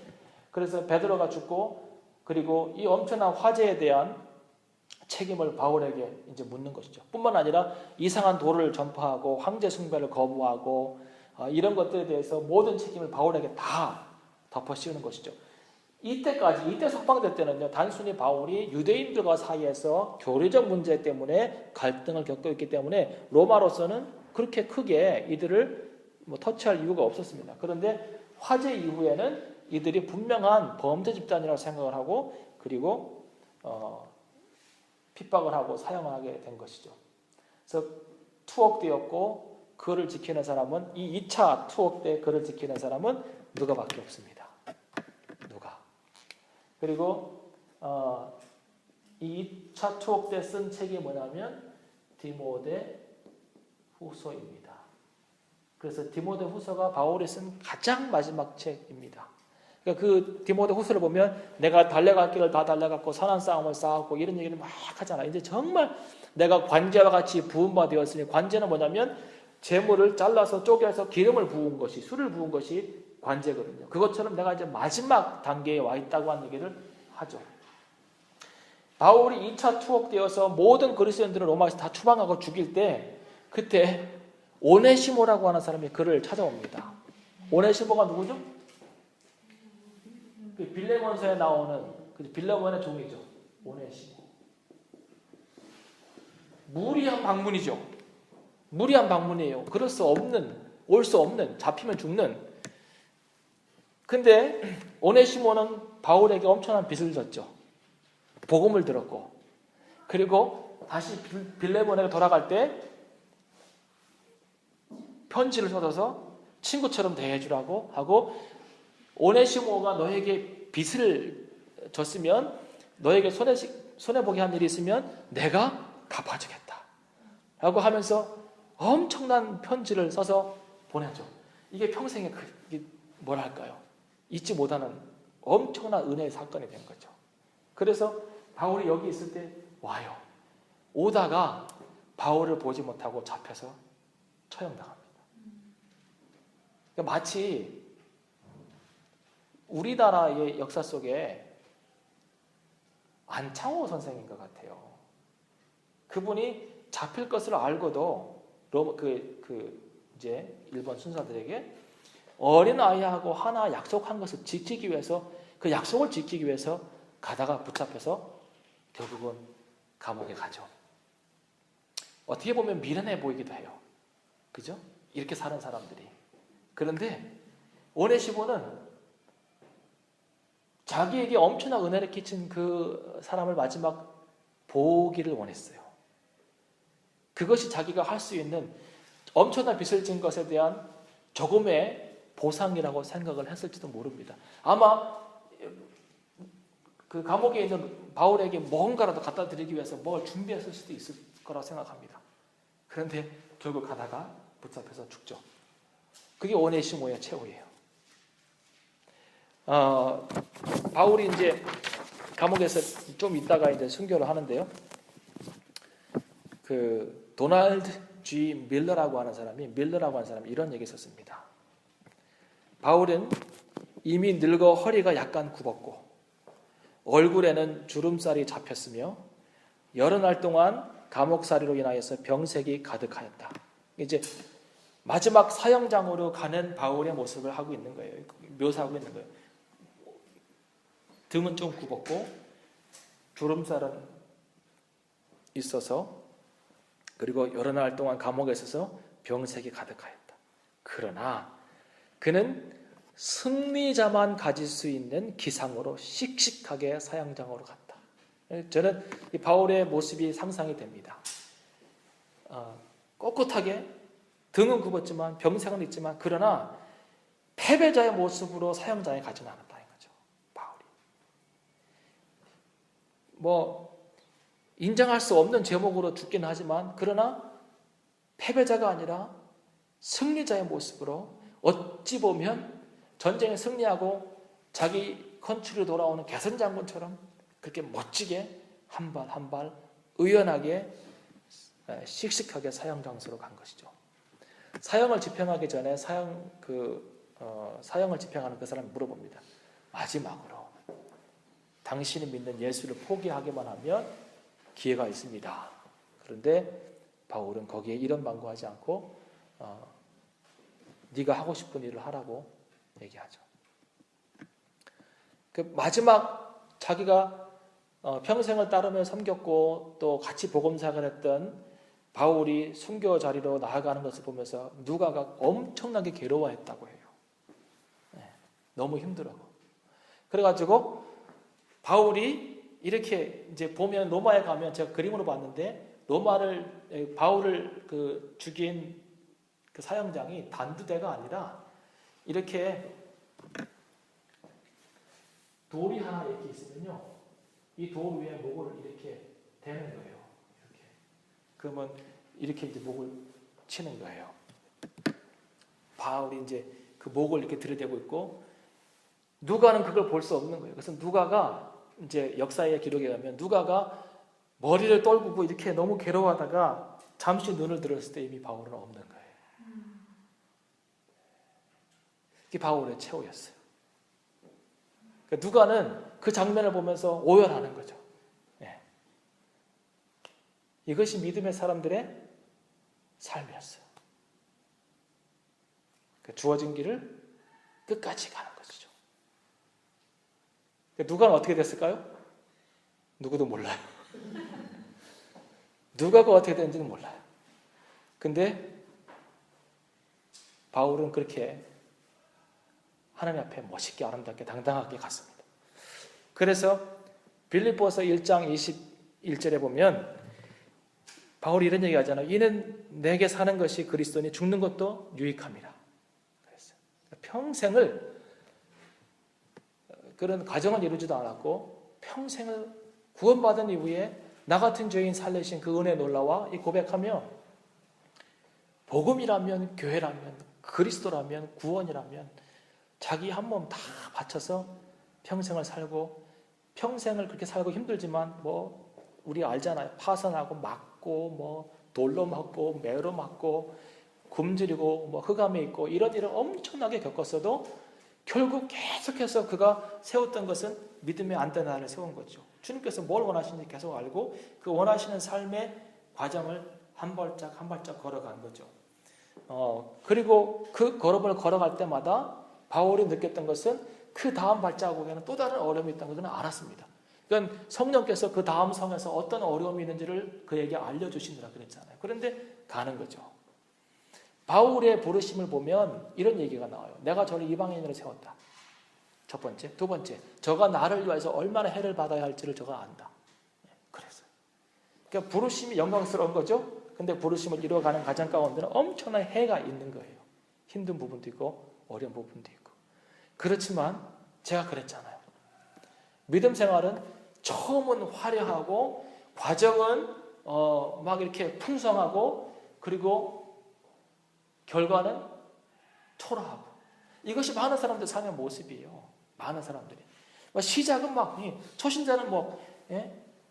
그래서 베드로가 죽고, 그리고 이 엄청난 화제에 대한 책임을 바울에게 이제 묻는 것이죠. 뿐만 아니라 이상한 도를 전파하고 황제 숭배를 거부하고 이런 것들에 대해서 모든 책임을 바울에게 다 덮어 씌우는 것이죠. 이때 석방될 때는요, 단순히 바울이 유대인들과 사이에서 교리적 문제 때문에 갈등을 겪고 있기 때문에 로마로서는 그렇게 크게 이들을 터치할 이유가 없었습니다. 그런데 화제 이후에는 이들이 분명한 범죄 집단이라고 생각을 하고, 그리고 핍박을 하고 사형을 하게 된 것이죠. 그래서 투옥되었고, 그를 지키는 사람은, 이 2차 투옥 때 그를 지키는 사람은 누가밖에 없습니다. 누가. 그리고 이 2차 투옥 때 쓴 책이 뭐냐면 디모데 후서입니다. 그래서 디모데 후서가 바울이 쓴 가장 마지막 책입니다. 그러니까 그 디모데 후서를 보면 내가 달려갈 길을 다 달려갔고 선한 싸움을 싸웠고 이런 얘기를 막 하잖아요. 이제 정말 내가 관제와 같이 부은 바 되었으니, 관제는 뭐냐면 재물을 잘라서 쪼개서 기름을 부은 것이, 술을 부은 것이 관제거든요. 그것처럼 내가 이제 마지막 단계에 와 있다고 하는 얘기를 하죠. 바울이 2차 투옥되어서 모든 그리스도인들을 로마에서 다 추방하고 죽일 때, 그때 오네시모라고 하는 사람이 그를 찾아옵니다. 오네시모가 누구죠? 빌레몬서에 나오는 빌레몬의 종이죠. 오네시모. 무리한 방문이죠. 무리한 방문이에요. 그럴 수 없는, 올 수 없는, 잡히면 죽는. 근데 오네시모는 바울에게 엄청난 빚을 졌죠. 복음을 들었고, 그리고 다시 빌레몬에게 돌아갈 때 편지를 써서 친구처럼 대해주라고 하고, 오네시모가 너에게 빚을 졌으면, 너에게 손해보게 한 일이 있으면 내가 갚아주겠다 라고 하면서 엄청난 편지를 써서 보내죠. 이게 평생에 뭐랄까요, 잊지 못하는 엄청난 은혜의 사건이 된 거죠. 그래서 바울이 여기 있을 때 와요. 오다가 바울을 보지 못하고 잡혀서 처형당합니다. 그러니까 마치 우리나라의 역사 속에 안창호 선생인 것 같아요. 그분이 잡힐 것을 알고도 이제 일본 순사들에게 어린 아이하고 하나 약속한 것을 지키기 위해서, 그 약속을 지키기 위해서 가다가 붙잡혀서 결국은 감옥에 가죠. 어떻게 보면 미련해 보이기도 해요. 그죠? 이렇게 사는 사람들이. 그런데 오네시모는 자기에게 엄청난 은혜를 끼친 그 사람을 마지막 보기를 원했어요. 그것이 자기가 할 수 있는 엄청난 빚을 진 것에 대한 조금의 보상이라고 생각을 했을지도 모릅니다. 아마 그 감옥에 있는 바울에게 뭔가라도 갖다 드리기 위해서 뭘 준비했을 수도 있을 거라고 생각합니다. 그런데 결국 가다가 붙잡혀서 죽죠. 그게 오네시모의 최후예요. 바울이 이제 감옥에서 좀 있다가 이제 순교를 하는데요. 그 도널드 G. 밀러라고 하는 사람이 이런 얘기 썼습니다. 바울은 이미 늙어 허리가 약간 굽었고 얼굴에는 주름살이 잡혔으며 여러 날 동안 감옥살이로 인하여서 병색이 가득하였다. 이제 마지막 사형장으로 가는 바울의 모습을 하고 있는 거예요. 묘사하고 있는 거예요. 등은 좀 굽었고 주름살은 있어서, 그리고 여러 날 동안 감옥에 있어서 병색이 가득하였다. 그러나 그는 승리자만 가질 수 있는 기상으로 씩씩하게 사형장으로 갔다. 저는 이 바울의 모습이 상상이 됩니다. 꼿꼿하게 등은 굽었지만 병생은 있지만 그러나 패배자의 모습으로 사형장에 가지는 않았다는 거죠. 바울이. 인정할 수 없는 제목으로 죽기는 하지만 그러나 패배자가 아니라 승리자의 모습으로 어찌 보면 전쟁에 승리하고 자기 컨트리로 돌아오는 개선 장군처럼 그렇게 멋지게 한 발 한 발 의연하게 씩씩하게 사형 장소로 간 것이죠. 사형을 집행하기 전에 사형을 집행하는 그 사람이 물어봅니다. 마지막으로 당신이 믿는 예수를 포기하기만 하면 기회가 있습니다. 그런데 바울은 거기에 이런 방구하지 않고 네가 하고 싶은 일을 하라고 얘기하죠. 그 마지막 자기가 평생을 따르며 섬겼고 또 같이 복음사를 했던 바울이 순교 자리로 나아가는 것을 보면서 누가가 엄청나게 괴로워했다고 해요. 너무 힘들어. 그래가지고 바울이 이렇게 이제 보면 로마에 가면 제가 그림으로 봤는데 바울을 죽인 그 사형장이 단두대가 아니라 이렇게 돌이 하나 이렇게 있으면요, 이 돌 위에 목을 이렇게 대는 거예요. 이렇게. 그러면 이렇게 이제 목을 치는 거예요. 바울이 이제 그 목을 이렇게 들이대고 있고 누가는 그걸 볼 수 없는 거예요. 그래서 누가가 이제 역사의 기록에 가면 누가가 머리를 떨구고 이렇게 너무 괴로워하다가 잠시 눈을 들었을 때 이미 바울은 없는 거예요. 이게 바울의 최후였어요. 그러니까 누가는 그 장면을 보면서 오열하는 거죠. 이것이 믿음의 사람들의 삶이었어요. 그러니까 주어진 길을 끝까지 가는 것이죠. 그러니까 누가는 어떻게 됐을까요? 누구도 몰라요. 누가가 어떻게 됐는지는 몰라요. 근데 바울은 그렇게 하나님 앞에 멋있게 아름답게 당당하게 갔습니다. 그래서 빌립보서 1장 21절에 보면 바울이 이런 얘기 하잖아요. 이는 내게 사는 것이 그리스도니 죽는 것도 유익함이라. 그랬어요. 평생을 그런 가정을 이루지도 않았고 평생을 구원받은 이후에 나 같은 죄인 살리신 그 은혜 놀라와 이 고백하며 복음이라면 교회라면 그리스도라면 구원이라면 자기 한 몸 다 바쳐서 평생을 살고 평생을 그렇게 살고 힘들지만 우리 알잖아요. 파선하고 맞고 돌로 맞고 매로 맞고 굶주리고 흑암에 있고 이런 일을 엄청나게 겪었어도 결국 계속해서 그가 세웠던 것은 믿음의 안테나를 세운 거죠. 주님께서 뭘 원하시는지 계속 알고 그 원하시는 삶의 과정을 한 발짝 한 발짝 걸어간 거죠. 그리고 그 걸음을 걸어갈 때마다 바울이 느꼈던 것은 그 다음 발자국에는 또 다른 어려움이 있다는 것을 알았습니다. 그러니까 성령께서 그 다음 성에서 어떤 어려움이 있는지를 그에게 알려주시느라 그랬잖아요. 그런데 가는 거죠. 바울의 부르심을 보면 이런 얘기가 나와요. 내가 저를 이방인으로 세웠다. 첫 번째. 두 번째. 저가 나를 위해서 얼마나 해를 받아야 할지를 저가 안다. 그랬어요. 그러니까 부르심이 영광스러운 거죠. 근데 부르심을 이루어가는 과정 가운데는 엄청난 해가 있는 거예요. 힘든 부분도 있고 어려운 부분도 있고. 그렇지만 제가 그랬잖아요. 믿음 생활은 처음은 화려하고 과정은 막 이렇게 풍성하고 그리고 결과는 초라하고 이것이 많은 사람들 삶의 모습이에요. 많은 사람들이 시작은 초신자는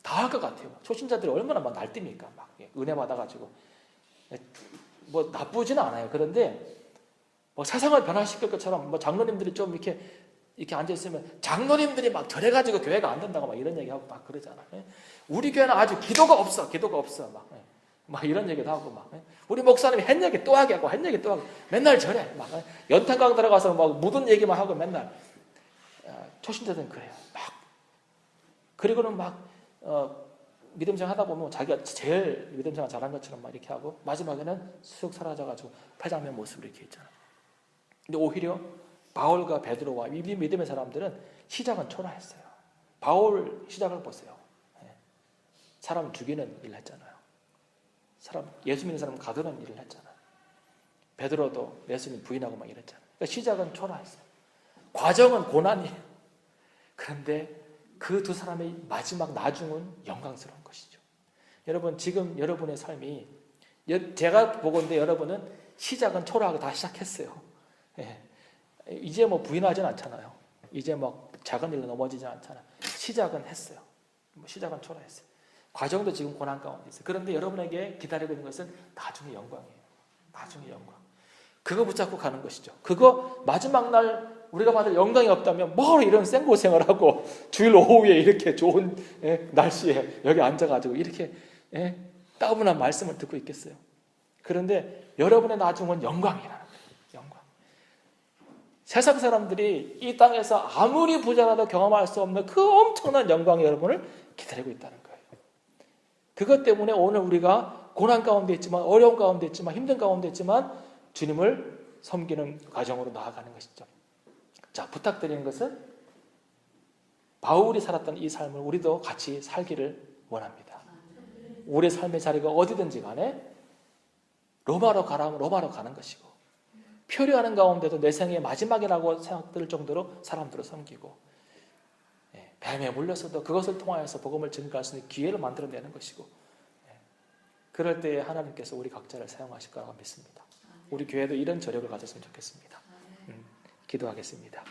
다 할 것 같아요. 초신자들이 얼마나 날뛰니까 은혜 받아가지고 나쁘지는 않아요. 그런데 세상을 변화시킬 것처럼 장로님들이 좀 이렇게 앉아 있으면 장로님들이 막 저래가지고 교회가 안 된다고 이런 얘기하고 막 그러잖아. 우리 교회는 아주 기도가 없어 막 이런 얘기도 하고 우리 목사님이 한 얘기 또 하게 하고 한 얘기 또 하고 맨날 저래 연탄강 들어가서 묻은 얘기만 하고 맨날 초신자들은 그래요. 그리고는 믿음생활 하다 보면 자기가 제일 믿음생활 잘한 것처럼 이렇게 하고 마지막에는 쑥 사라져가지고 폐장면 모습으로 이렇게 있잖아. 근데 오히려 바울과 베드로와 이 믿음의 사람들은 시작은 초라했어요. 바울 시작을 보세요. 사람 죽이는 일을 했잖아요. 예수 믿는 사람 가두는 일을 했잖아요. 베드로도 예수님 부인하고 막 이랬잖아요. 그러니까 시작은 초라했어요. 과정은 고난이에요. 그런데 그 두 사람의 마지막 나중은 영광스러운 것이죠. 여러분, 지금 여러분의 삶이, 제가 보건대 여러분은 시작은 초라하게 다 시작했어요. 이제 뭐 부인하진 않잖아요. 이제 뭐 작은 일로 넘어지진 않잖아요. 시작은 했어요. 시작은 초라했어요. 과정도 지금 고난 가운데 있어요. 그런데 여러분에게 기다리고 있는 것은 나중에 영광이에요. 나중에 영광. 그거 붙잡고 가는 것이죠. 그거 마지막 날 우리가 받을 영광이 없다면 뭐 이런 생고생을 하고 주일 오후에 이렇게 좋은 날씨에 여기 앉아가지고 이렇게 따분한 말씀을 듣고 있겠어요. 그런데 여러분의 나중은 영광이라는 거예요. 영광. 세상 사람들이 이 땅에서 아무리 부자라도 경험할 수 없는 그 엄청난 영광이 여러분을 기다리고 있다는 거예요. 그것 때문에 오늘 우리가 고난 가운데 있지만, 어려움 가운데 있지만, 힘든 가운데 있지만 주님을 섬기는 과정으로 나아가는 것이죠. 자, 부탁드리는 것은 바울이 살았던 이 삶을 우리도 같이 살기를 원합니다. 우리의 삶의 자리가 어디든지 간에 로마로 가라면 로마로 가는 것이고, 표류하는 가운데도 내 생의 마지막이라고 생각될 정도로 사람들을 섬기고, 뱀에 물려서도 그것을 통하여서 복음을 증거할 수 있는 기회를 만들어내는 것이고, 그럴 때에 하나님께서 우리 각자를 사용하실 거라고 믿습니다. 우리 교회도 이런 저력을 가졌으면 좋겠습니다. 기도하겠습니다.